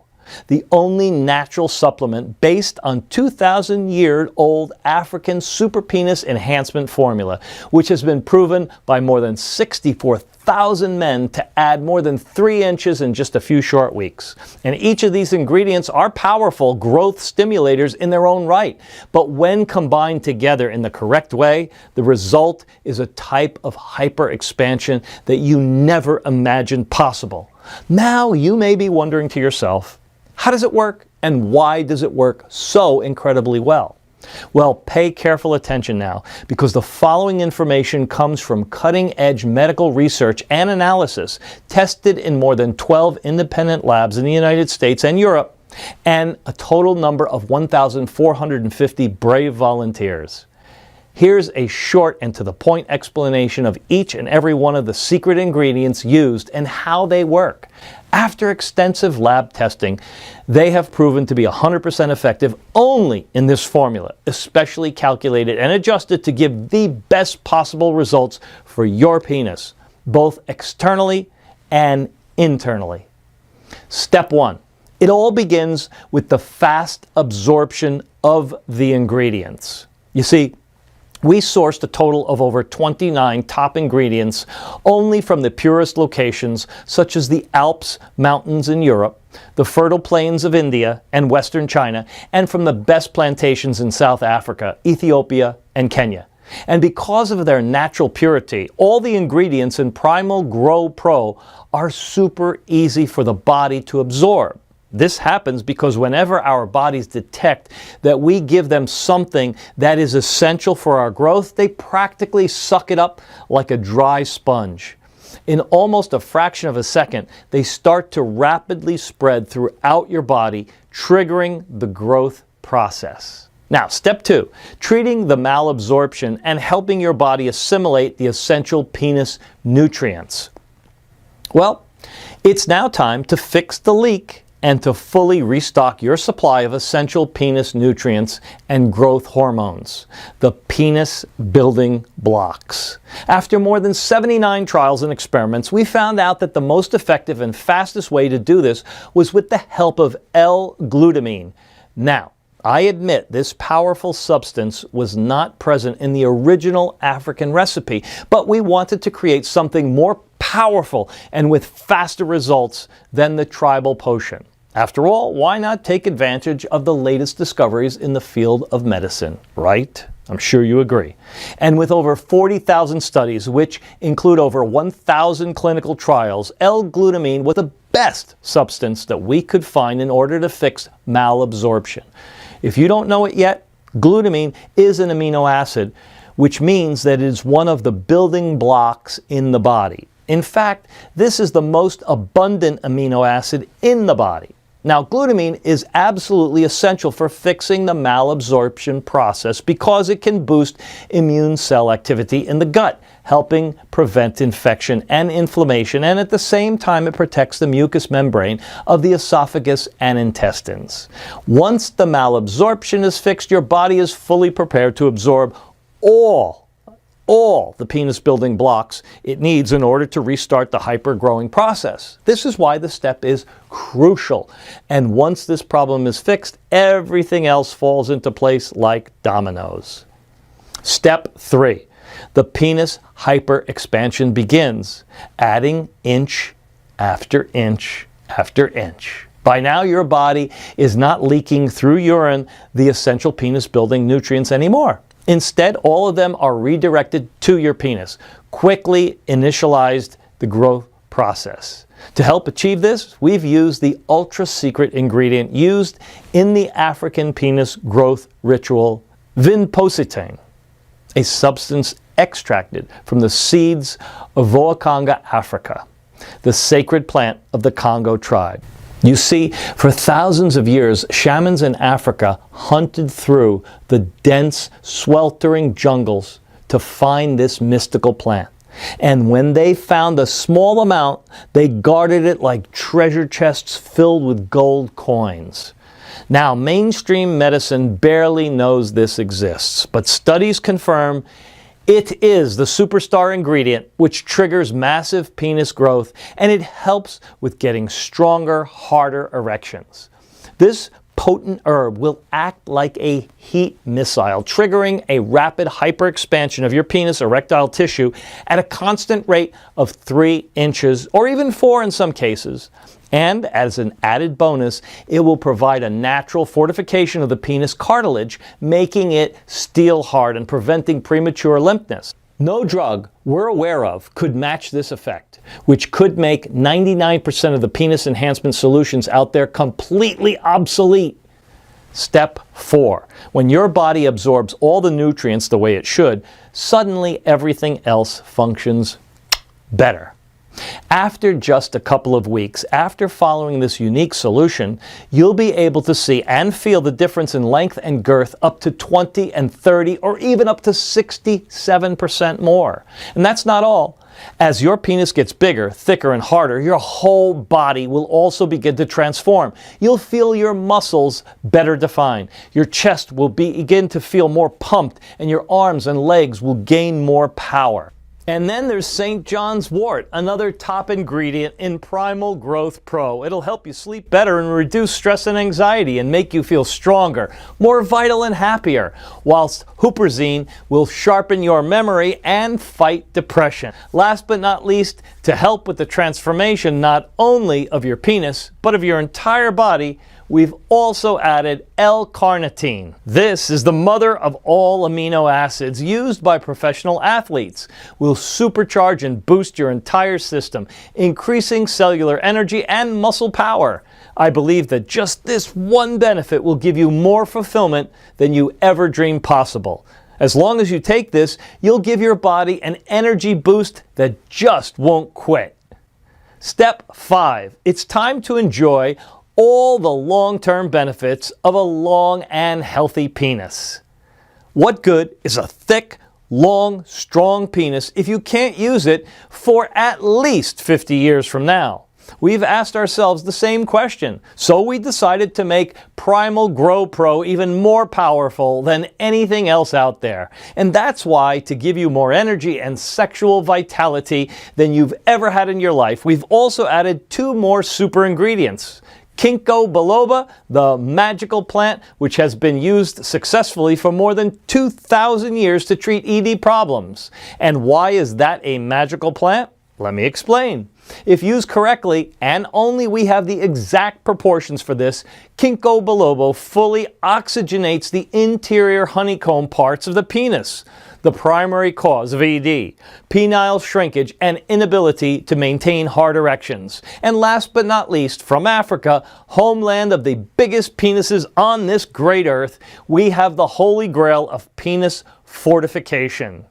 the only natural supplement based on 2,000-year-old African super penis enhancement formula, which has been proven by more than 64,000 men to add more than 3 inches in just a few short weeks. And each of these ingredients are powerful growth stimulators in their own right. But when combined together in the correct way, the result is a type of hyper expansion that you never imagined possible. Now you may be wondering to yourself, how does it work, and why does it work so incredibly well? Well, pay careful attention now, because the following information comes from cutting-edge medical research and analysis tested in more than 12 independent labs in the United States and Europe, and a total number of 1,450 brave volunteers. Here's a short and to-the-point explanation of each and every one of the secret ingredients used and how they work. After extensive lab testing, they have proven to be 100% effective only in this formula, especially calculated and adjusted to give the best possible results for your penis, both externally and internally. Step 1. It all begins with the fast absorption of the ingredients. You see, we sourced a total of over 29 top ingredients only from the purest locations such as the Alps mountains in Europe, the fertile plains of India and Western China, and from the best plantations in South Africa, Ethiopia, and Kenya. And because of their natural purity, all the ingredients in Primal Grow Pro are super easy for the body to absorb. This happens because whenever our bodies detect that we give them something that is essential for our growth, they practically suck it up like a dry sponge. In almost a fraction of a second, they start to rapidly spread throughout your body, triggering the growth process. Now, step 2, treating the malabsorption and helping your body assimilate the essential penis nutrients. Well, it's now time to fix the leak and to fully restock your supply of essential penis nutrients and growth hormones, the penis building blocks. After more than 79 trials and experiments, we found out that the most effective and fastest way to do this was with the help of L-glutamine. Now, I admit this powerful substance was not present in the original African recipe, but we wanted to create something more powerful and with faster results than the tribal potion. After all, why not take advantage of the latest discoveries in the field of medicine, right? I'm sure you agree. And with over 40,000 studies, which include over 1,000 clinical trials, L-glutamine was the best substance that we could find in order to fix malabsorption. If you don't know it yet, glutamine is an amino acid, which means that it is one of the building blocks in the body. In fact, this is the most abundant amino acid in the body. Now, glutamine is absolutely essential for fixing the malabsorption process because it can boost immune cell activity in the gut, helping prevent infection and inflammation, and at the same time it protects the mucous membrane of the esophagus and intestines. Once the malabsorption is fixed, your body is fully prepared to absorb all the penis building blocks it needs in order to restart the hyper-growing process. This is why the step is crucial. And once this problem is fixed, everything else falls into place like dominoes. Step 3. The penis hyper-expansion begins, adding inch after inch after inch. By now, your body is not leaking through urine the essential penis building nutrients anymore. Instead, all of them are redirected to your penis, quickly initialized the growth process. To help achieve this, we've used the ultra-secret ingredient used in the African penis growth ritual, vinpositane, a substance extracted from the seeds of Voakanga, Africa, the sacred plant of the Congo tribe. You see, for thousands of years, shamans in Africa hunted through the dense, sweltering jungles to find this mystical plant. And when they found a small amount, they guarded it like treasure chests filled with gold coins. Now, mainstream medicine barely knows this exists, but studies confirm it is the superstar ingredient which triggers massive penis growth, and it helps with getting stronger, harder erections. This potent herb will act like a heat missile, triggering a rapid hyperexpansion of your penis erectile tissue at a constant rate of 3 inches, or even 4 in some cases. And as an added bonus, it will provide a natural fortification of the penis cartilage, making it steel hard and preventing premature limpness. No drug we're aware of could match this effect, which could make 99% of the penis enhancement solutions out there completely obsolete. Step 4. When your body absorbs all the nutrients the way it should, suddenly everything else functions better. After just a couple of weeks, after following this unique solution, you'll be able to see and feel the difference in length and girth up to 20 and 30 or even up to 67% more. And that's not all. As your penis gets bigger, thicker, and harder, your whole body will also begin to transform. You'll feel your muscles better defined. Your chest will begin to feel more pumped, and your arms and legs will gain more power. And then there's St. John's wort, another top ingredient in Primal Growth Pro. It'll help you sleep better and reduce stress and anxiety and make you feel stronger, more vital and happier, whilst huperzine will sharpen your memory and fight depression. Last but not least, to help with the transformation not only of your penis, but of your entire body, we've also added L-carnitine. This is the mother of all amino acids used by professional athletes. Will supercharge and boost your entire system, increasing cellular energy and muscle power. I believe that just this one benefit will give you more fulfillment than you ever dreamed possible. As long as you take this, you'll give your body an energy boost that just won't quit. Step 5. It's time to enjoy all the long-term benefits of a long and healthy penis. What good is a thick, long, strong penis if you can't use it for at least 50 years from now? We've asked ourselves the same question, so we decided to make Primal Grow Pro even more powerful than anything else out there. And that's why, to give you more energy and sexual vitality than you've ever had in your life, we've also added 2 more super ingredients. Ginkgo biloba, the magical plant which has been used successfully for more than 2,000 years to treat ED problems. And why is that a magical plant? Let me explain. If used correctly, and only we have the exact proportions for this, Ginkgo biloba fully oxygenates the interior honeycomb parts of the penis, the primary cause of ED, penile shrinkage, and inability to maintain hard erections. And last but not least, from Africa, homeland of the biggest penises on this great earth, we have the holy grail of penis fortification,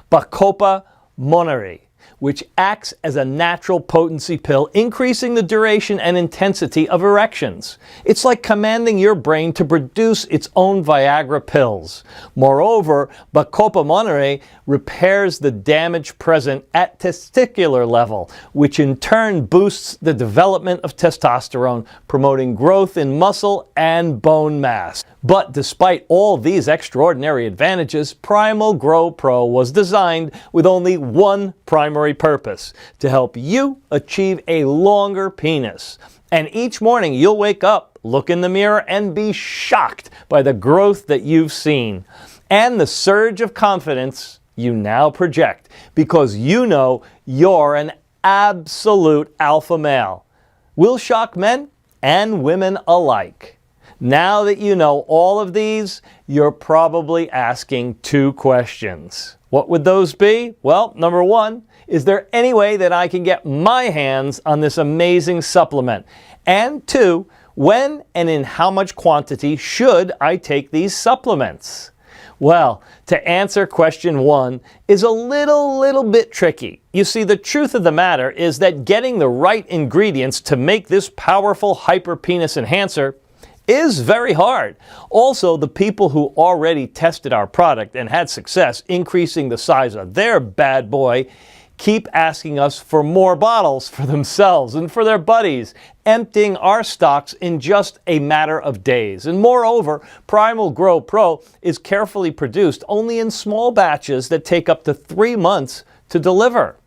Bacopa monnieri, which acts as a natural potency pill, increasing the duration and intensity of erections. It's like commanding your brain to produce its own Viagra pills. Moreover, Bacopa monnieri repairs the damage present at testicular level, which in turn boosts the development of testosterone, promoting growth in muscle and bone mass. But despite all these extraordinary advantages, Primal Grow Pro was designed with only one primary purpose: to help you achieve a longer penis. And each morning you'll wake up, look in the mirror, and be shocked by the growth that you've seen and the surge of confidence you now project, because you know you're an absolute alpha male. We'll shock men and women alike. Now that you know all of these, you're probably asking 2 questions. What would those be? Well, number 1, is there any way that I can get my hands on this amazing supplement? And 2, when and in how much quantity should I take these supplements? Well, to answer question 1 is a little bit tricky. You see, the truth of the matter is that getting the right ingredients to make this powerful hyperpenis enhancer is very hard. Also, the people who already tested our product and had success increasing the size of their bad boy keep asking us for more bottles for themselves and for their buddies, emptying our stocks in just a matter of days. And moreover, Primal Grow Pro is carefully produced only in small batches that take up to 3 months to deliver.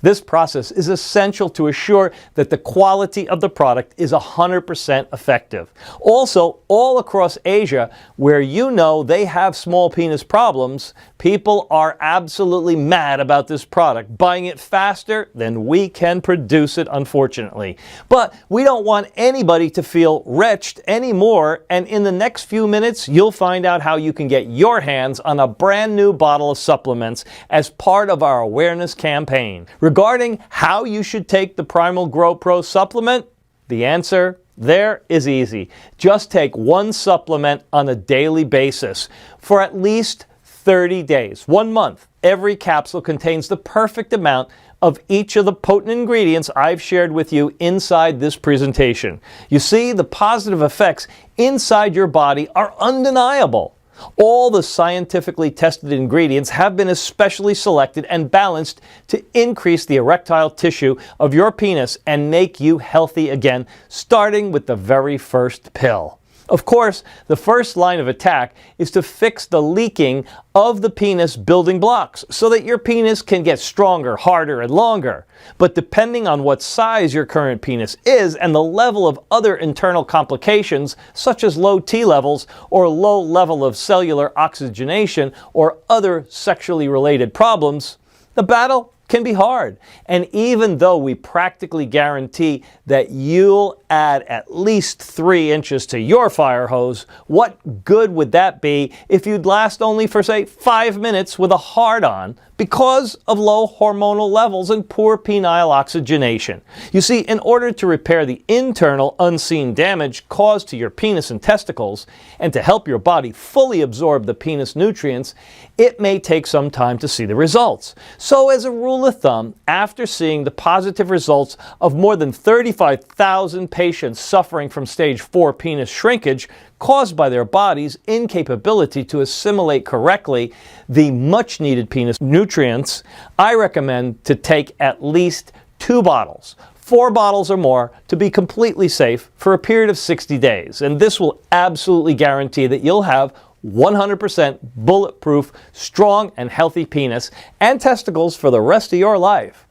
This process is essential to assure that the quality of the product is 100% effective. Also, all across Asia, where you know they have small penis problems, people are absolutely mad about this product, buying it faster than we can produce it, unfortunately. But we don't want anybody to feel wretched anymore, and in the next few minutes, you'll find out how you can get your hands on a brand new bottle of supplements as part of our awareness campaign. Regarding how you should take the Primal Grow Pro supplement, the answer there is easy. Just take one supplement on a daily basis for at least 30 days, 1 month. Every capsule contains the perfect amount of each of the potent ingredients I've shared with you inside this presentation. You see, the positive effects inside your body are undeniable. All the scientifically tested ingredients have been especially selected and balanced to increase the erectile tissue of your penis and make you healthy again, starting with the very first pill. Of course, the first line of attack is to fix the leaking of the penis building blocks so that your penis can get stronger, harder, and longer. But depending on what size your current penis is and the level of other internal complications, such as low T levels or low level of cellular oxygenation or other sexually related problems, the battle can be hard. And even though we practically guarantee that you'll add at least 3 inches to your fire hose, what good would that be if you'd last only for, say, 5 minutes with a hard-on because of low hormonal levels and poor penile oxygenation? You see, in order to repair the internal unseen damage caused to your penis and testicles, and to help your body fully absorb the penis nutrients, it may take some time to see the results. So as a rule of thumb, after seeing the positive results of more than 35,000 patients suffering from stage 4 penis shrinkage caused by their body's incapability to assimilate correctly the much needed penis nutrients, I recommend to take at least 2 bottles. 4 bottles or more to be completely safe for a period of 60 days. And this will absolutely guarantee that you'll have 100% bulletproof, strong and healthy penis and testicles for the rest of your life.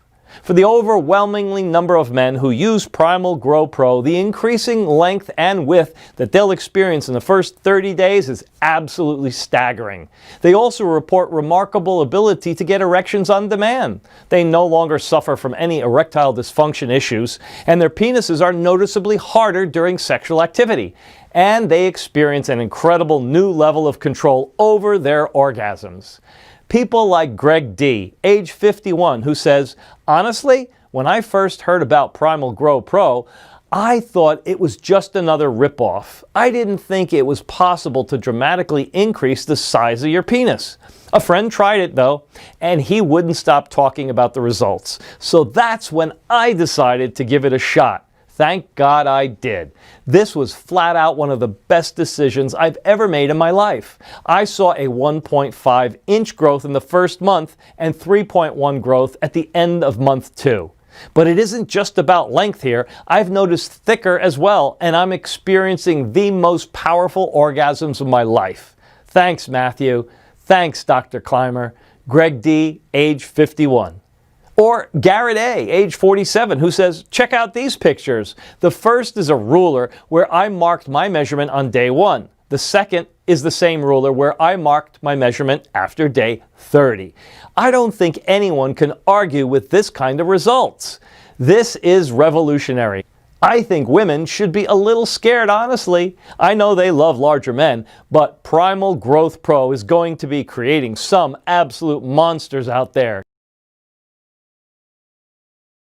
For the overwhelmingly number of men who use Primal Grow Pro, the increasing length and width that they'll experience in the first 30 days is absolutely staggering. They also report remarkable ability to get erections on demand. They no longer suffer from any erectile dysfunction issues, and their penises are noticeably harder during sexual activity. And they experience an incredible new level of control over their orgasms. People like Greg D., age 51, who says, "Honestly, when I first heard about Primal Grow Pro, I thought it was just another ripoff. I didn't think it was possible to dramatically increase the size of your penis." A friend tried it though, and he wouldn't stop talking about the results. So that's when I decided to give it a shot. Thank God I did. This was flat out one of the best decisions I've ever made in my life. I saw a 1.5 inch growth in the first month and 3.1 growth at the end of month 2. But it isn't just about length here. I've noticed thicker as well, and I'm experiencing the most powerful orgasms of my life. Thanks, Matthew. Thanks, Dr. Clymer. Greg D., age 51. Or Garrett A., age 47, who says, "Check out these pictures. The first is a ruler where I marked my measurement on day 1. The second is the same ruler where I marked my measurement after day 30. I don't think anyone can argue with this kind of results. This is revolutionary. I think women should be a little scared, honestly. I know they love larger men, but Primal Growth Pro is going to be creating some absolute monsters out there."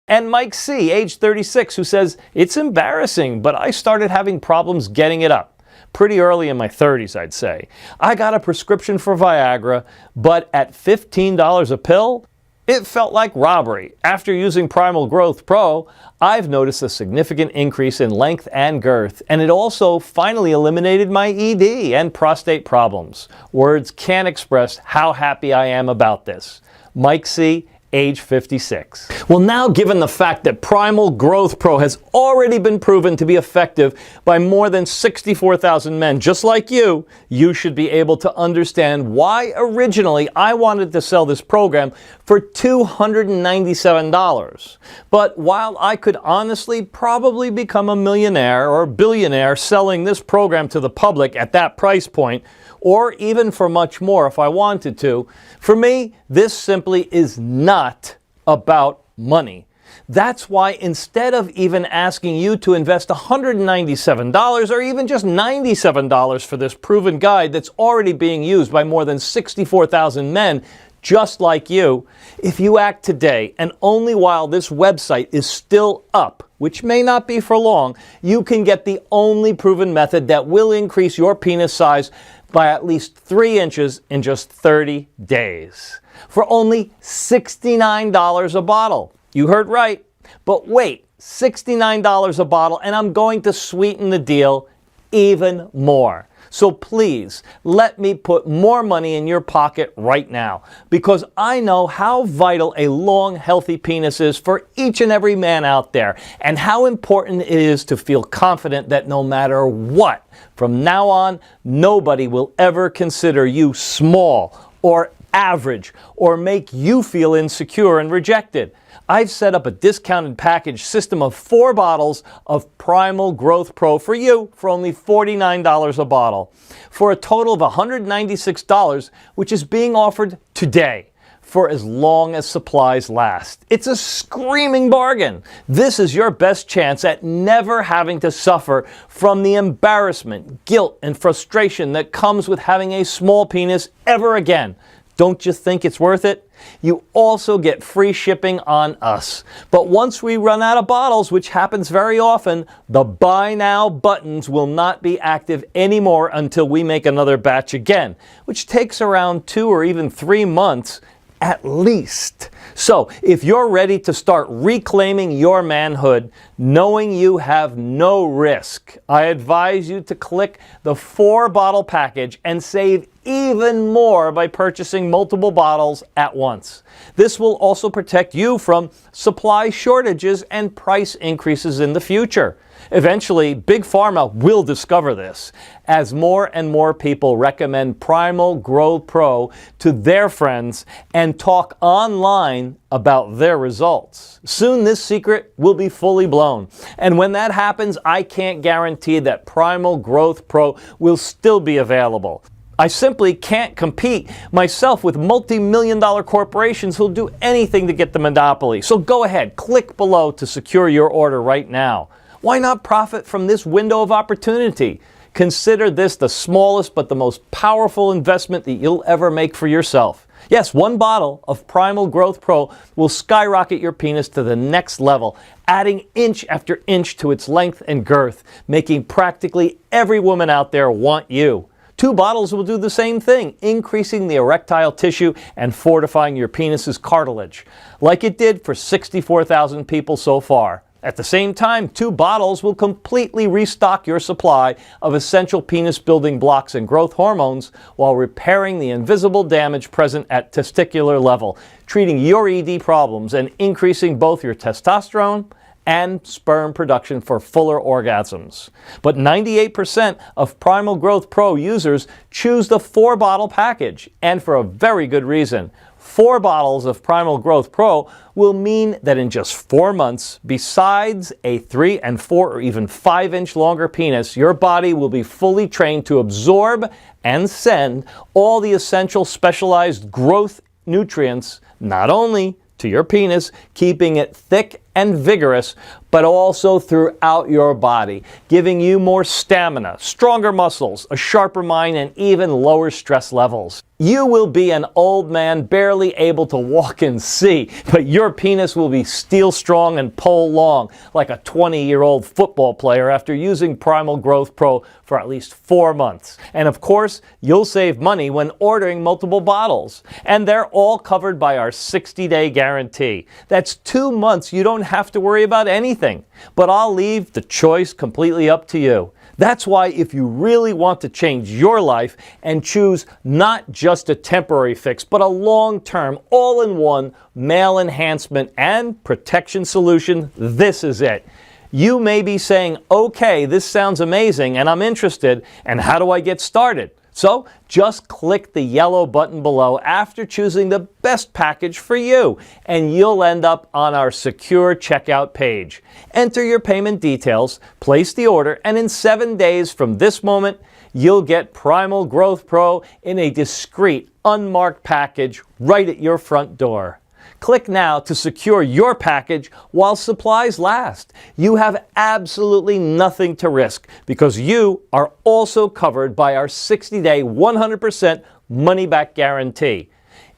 And Mike C., age 36, who says, "It's embarrassing, but I started having problems getting it up. Pretty early in my 30s, I'd say. I got a prescription for Viagra, but at $15 a pill, it felt like robbery. After using Primal Growth Pro, I've noticed a significant increase in length and girth, and it also finally eliminated my ED and prostate problems. Words can't express how happy I am about this." Mike C., age 56. Well, now, given the fact that Primal Growth Pro has already been proven to be effective by more than 64,000 men just like you, you should be able to understand why originally I wanted to sell this program for $297. But while I could honestly probably become a millionaire or billionaire selling this program to the public at that price point, or even for much more if I wanted to, for me, this simply is not about money. That's why instead of even asking you to invest $197 or even just $97 for this proven guide that's already being used by more than 64,000 men just like you, if you act today and only while this website is still up, which may not be for long, you can get the only proven method that will increase your penis size by at least 3 inches in just 30 days for only $69 a bottle. You heard right. But wait, $69 a bottle, and I'm going to sweeten the deal even more. So please, let me put more money in your pocket right now, because I know how vital a long, healthy penis is for each and every man out there, and how important it is to feel confident that no matter what, from now on, nobody will ever consider you small or average or make you feel insecure and rejected. I've set up a discounted package system of 4 bottles of Primal Growth Pro for you for only $49 a bottle, for a total of $196, which is being offered today for as long as supplies last. It's a screaming bargain. This is your best chance at never having to suffer from the embarrassment, guilt, and frustration that comes with having a small penis ever again. Don't you think it's worth it? You also get free shipping on us. But once we run out of bottles, which happens very often, the buy now buttons will not be active anymore until we make another batch again, which takes around 2 or even 3 months at least. So if you're ready to start reclaiming your manhood, knowing you have no risk, I advise you to click the 4-bottle package and save even more by purchasing multiple bottles at once. This will also protect you from supply shortages and price increases in the future. Eventually, Big Pharma will discover this, as more and more people recommend Primal Growth Pro to their friends and talk online about their results. Soon this secret will be fully blown, and when that happens, I can't guarantee that Primal Growth Pro will still be available. I simply can't compete myself with multi-million-dollar corporations who'll do anything to get the monopoly. So go ahead, click below to secure your order right now. Why not profit from this window of opportunity? Consider this the smallest but the most powerful investment that you'll ever make for yourself. Yes, 1 bottle of Primal Growth Pro will skyrocket your penis to the next level, adding inch after inch to its length and girth, making practically every woman out there want you. 2 bottles will do the same thing, increasing the erectile tissue and fortifying your penis's cartilage, like it did for 64,000 people so far. At the same time, 2 bottles will completely restock your supply of essential penis-building blocks and growth hormones while repairing the invisible damage present at testicular level, treating your ED problems and increasing both your testosterone and sperm production for fuller orgasms. But 98% of Primal Growth Pro users choose the 4-bottle package, and for a very good reason. 4 bottles of Primal Growth Pro will mean that in just 4 months, besides a 3 and 4 or even 5-inch longer penis, your body will be fully trained to absorb and send all the essential specialized growth nutrients, not only to your penis, keeping it thick and vigorous, but also throughout your body, giving you more stamina, stronger muscles, a sharper mind, and even lower stress levels. You will be an old man barely able to walk and see, but your penis will be steel strong and pole long, like a 20-year-old football player after using Primal Growth Pro for at least 4 months. And of course, you'll save money when ordering multiple bottles. And they're all covered by our 60-day guarantee. That's 2 months you don't have to worry about anything. But I'll leave the choice completely up to you. That's why if you really want to change your life and choose not just a temporary fix, but a long-term, all-in-one male enhancement and protection solution, this is it. You may be saying, okay, this sounds amazing and I'm interested, and how do I get started? So just click the yellow button below after choosing the best package for you, and you'll end up on our secure checkout page. Enter your payment details, place the order, and in 7 days from this moment, you'll get Primal Growth Pro in a discreet, unmarked package right at your front door. Click now to secure your package while supplies last. You have absolutely nothing to risk because you are also covered by our 60-day, 100% money-back guarantee.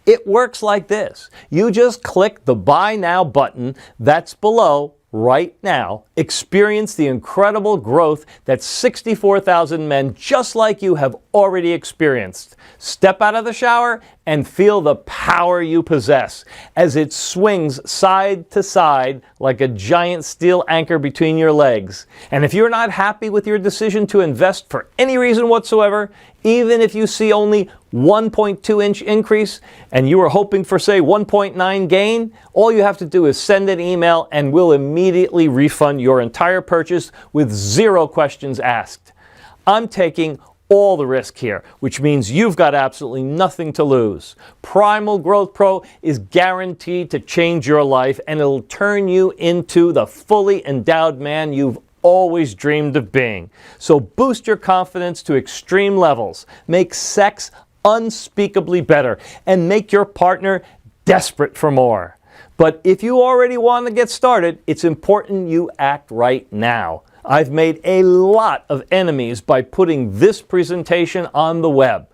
It works like this. You just click the Buy Now button that's below right now. Experience the incredible growth that 64,000 men just like you have already experienced. Step out of the shower and feel the power you possess as it swings side to side like a giant steel anchor between your legs. And if you're not happy with your decision to invest for any reason whatsoever, even if you see only 1.2-inch increase and you were hoping for, say, 1.9 gain, all you have to do is send an email and we'll immediately refund your entire purchase with 0 questions asked. I'm taking all the risk here, which means you've got absolutely nothing to lose. Primal Growth Pro is guaranteed to change your life, and it'll turn you into the fully endowed man you've always dreamed of being. So boost your confidence to extreme levels, make sex unspeakably better, and make your partner desperate for more. But if you already want to get started, it's important you act right now. I've made a lot of enemies by putting this presentation on the web.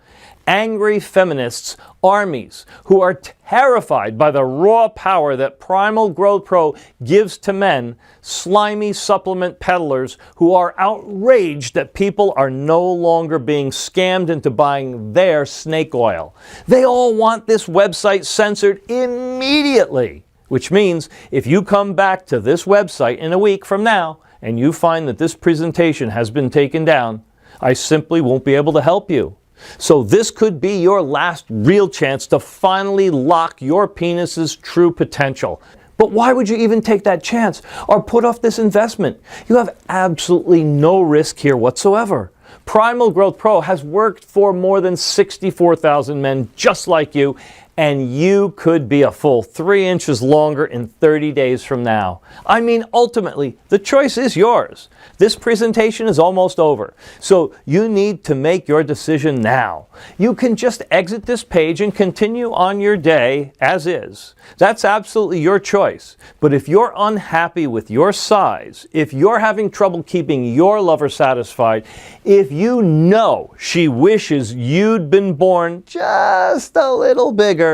Angry feminists, armies, who are terrified by the raw power that Primal Growth Pro gives to men, slimy supplement peddlers who are outraged that people are no longer being scammed into buying their snake oil. They all want this website censored immediately, which means if you come back to this website in a week from now, and you find that this presentation has been taken down, I simply won't be able to help you. So this could be your last real chance to finally lock your penis's true potential. But why would you even take that chance or put off this investment? You have absolutely no risk here whatsoever. Primal Growth Pro has worked for more than 64,000 men just like you, and you could be a full 3 inches longer in 30 days from now. I mean, ultimately, the choice is yours. This presentation is almost over, so you need to make your decision now. You can just exit this page and continue on your day as is. That's absolutely your choice. But if you're unhappy with your size, if you're having trouble keeping your lover satisfied, if you know she wishes you'd been born just a little bigger,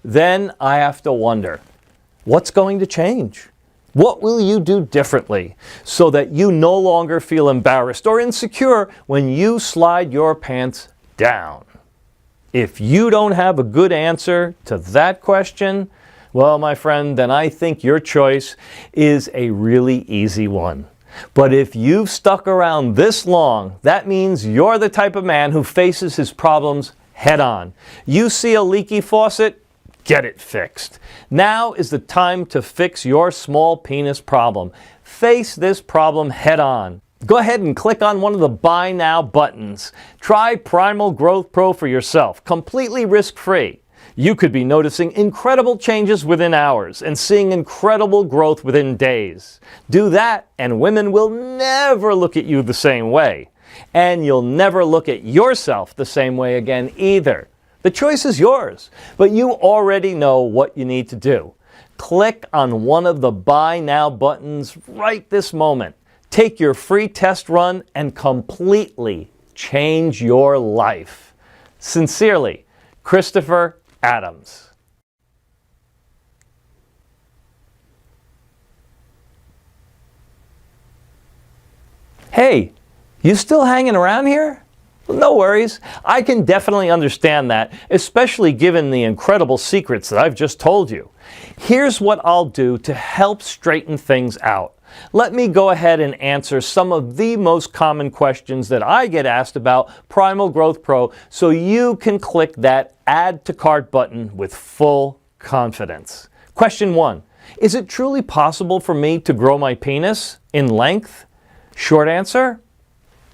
then I have to wonder, what's going to change? What will you do differently so that you no longer feel embarrassed or insecure when you slide your pants down? If you don't have a good answer to that question, well, my friend, then I think your choice is a really easy one. But if you've stuck around this long, that means you're the type of man who faces his problems head on. You see a leaky faucet? Get it fixed. Now is the time to fix your small penis problem. Face this problem head on. Go ahead and click on one of the Buy Now buttons. Try Primal Growth Pro for yourself, completely risk-free. You could be noticing incredible changes within hours and seeing incredible growth within days. Do that and women will never look at you the same way. And you'll never look at yourself the same way again either. The choice is yours, but you already know what you need to do. Click on one of the Buy Now buttons right this moment. Take your free test run and completely change your life. Sincerely, Christopher Adams. Hey, you still hanging around here? No worries. I can definitely understand that, especially given the incredible secrets that I've just told you. Here's what I'll do to help straighten things out. Let me go ahead and answer some of the most common questions that I get asked about Primal Growth Pro so you can click that Add to Cart button with full confidence. Question 1. Is it truly possible for me to grow my penis in length? Short answer,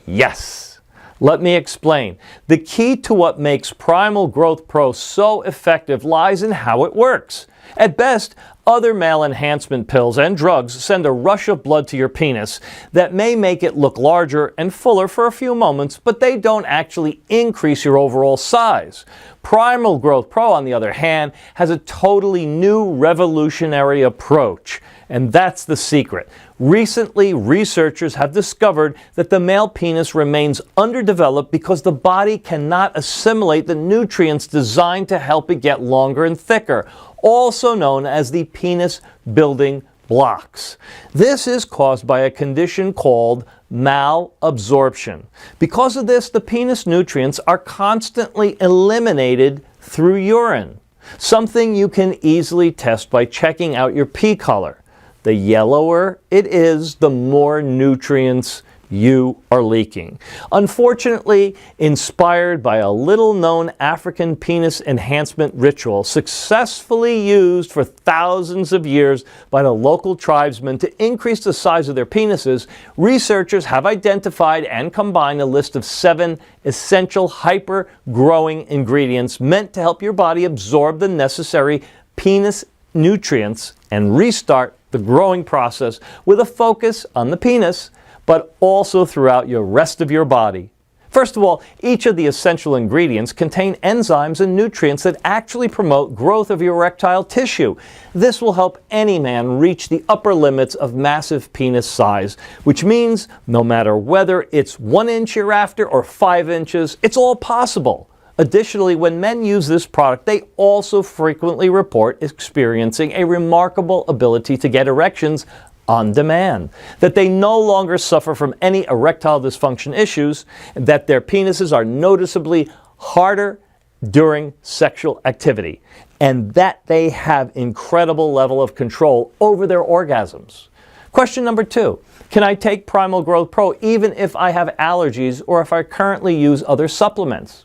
yes. Let me explain. The key to what makes Primal Growth Pro so effective lies in how it works. At best, other male enhancement pills and drugs send a rush of blood to your penis that may make it look larger and fuller for a few moments, but they don't actually increase your overall size. Primal Growth Pro, on the other hand, has a totally new revolutionary approach. And that's the secret. Recently, researchers have discovered that the male penis remains underdeveloped because the body cannot assimilate the nutrients designed to help it get longer and thicker, also known as the penis building blocks. This is caused by a condition called malabsorption. Because of this, the penis nutrients are constantly eliminated through urine, something you can easily test by checking out your pee color. The yellower it is, the more nutrients you are leaking. Unfortunately, inspired by a little-known African penis enhancement ritual successfully used for thousands of years by the local tribesmen to increase the size of their penises, researchers have identified and combined a list of 7 essential hyper-growing ingredients meant to help your body absorb the necessary penis nutrients and restart the growing process with a focus on the penis, but also throughout your rest of your body. First of all, each of the essential ingredients contain enzymes and nutrients that actually promote growth of your erectile tissue. This will help any man reach the upper limits of massive penis size, which means no matter whether it's 1 inch you're after or 5 inches, it's all possible. Additionally, when men use this product, they also frequently report experiencing a remarkable ability to get erections on demand, that they no longer suffer from any erectile dysfunction issues, and that their penises are noticeably harder during sexual activity, and that they have incredible level of control over their orgasms. Question number 2. Can I take Primal Growth Pro even if I have allergies or if I currently use other supplements?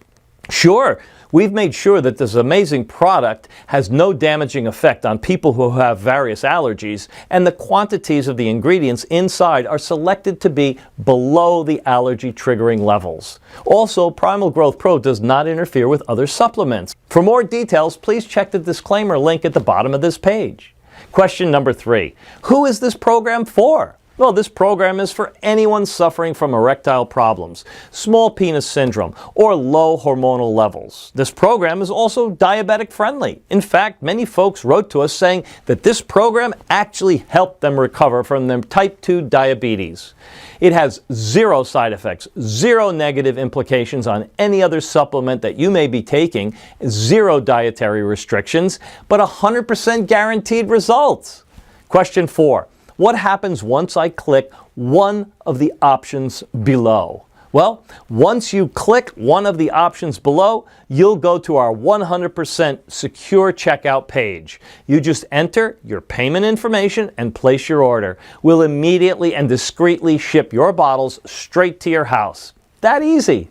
Sure, we've made sure that this amazing product has no damaging effect on people who have various allergies, and the quantities of the ingredients inside are selected to be below the allergy triggering levels. Also, Primal Growth Pro does not interfere with other supplements. For more details, please check the disclaimer link at the bottom of this page. Question number 3. Who is this program for? Well, this program is for anyone suffering from erectile problems, small penis syndrome, or low hormonal levels. This program is also diabetic friendly. In fact, many folks wrote to us saying that this program actually helped them recover from their type 2 diabetes. It has 0 side effects, 0 negative implications on any other supplement that you may be taking, 0 dietary restrictions, but 100% guaranteed results. Question 4. What happens once I click one of the options below? Well, once you click one of the options below, you'll go to our 100% secure checkout page. You just enter your payment information and place your order. We'll immediately and discreetly ship your bottles straight to your house. That easy.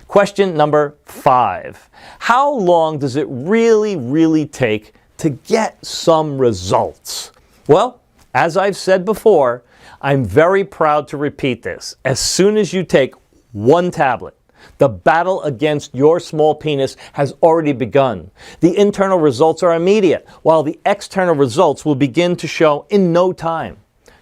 Question number 5. How long does it really take to get some results? Well, as I've said before, I'm very proud to repeat this. As soon as you take 1 tablet, the battle against your small penis has already begun. The internal results are immediate, while the external results will begin to show in no time.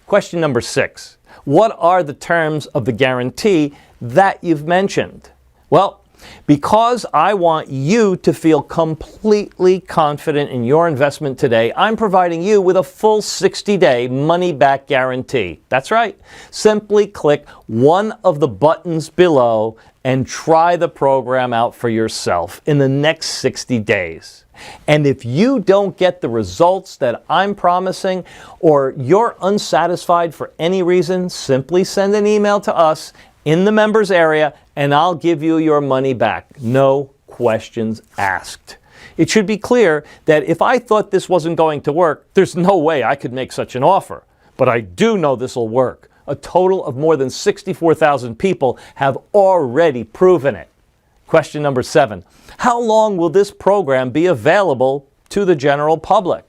Question number 6. What are the terms of the guarantee that you've mentioned? Well, because I want you to feel completely confident in your investment today, I'm providing you with a full 60-day money-back guarantee. That's right. Simply click one of the buttons below and try the program out for yourself in the next 60 days. And if you don't get the results that I'm promising, or you're unsatisfied for any reason, simply send an email to us in the members area, and I'll give you your money back. No questions asked. It should be clear that if I thought this wasn't going to work, there's no way I could make such an offer. but I do know this will work. A total of more than 64,000 people have already proven it. Question number 7. How long will this program be available to the general public?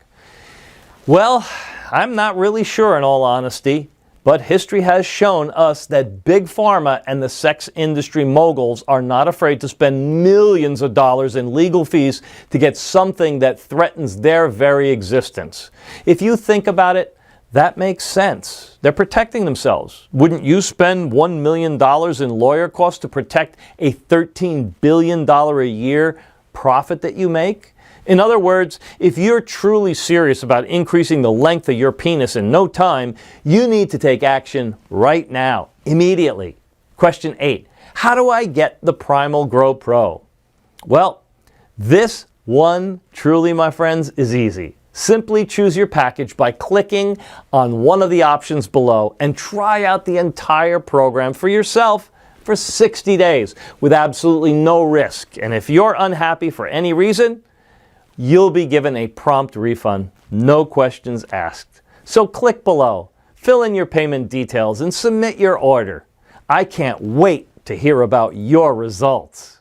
Well, I'm not really sure in all honesty, but history has shown us that Big Pharma and the sex industry moguls are not afraid to spend millions of dollars in legal fees to get something that threatens their very existence. If you think about it, that makes sense. They're protecting themselves. Wouldn't you spend $1 million in lawyer costs to protect a $13 billion a year profit that you make? In other words, if you're truly serious about increasing the length of your penis in no time, you need to take action right now, immediately. Question 8. How do I get the Primal Grow Pro? Well, this one, truly, my friends, is easy. Simply choose your package by clicking on one of the options below and try out the entire program for yourself for 60 days with absolutely no risk. And if you're unhappy for any reason, you'll be given a prompt refund, no questions asked. So click below, fill in your payment details, and submit your order. I can't wait to hear about your results.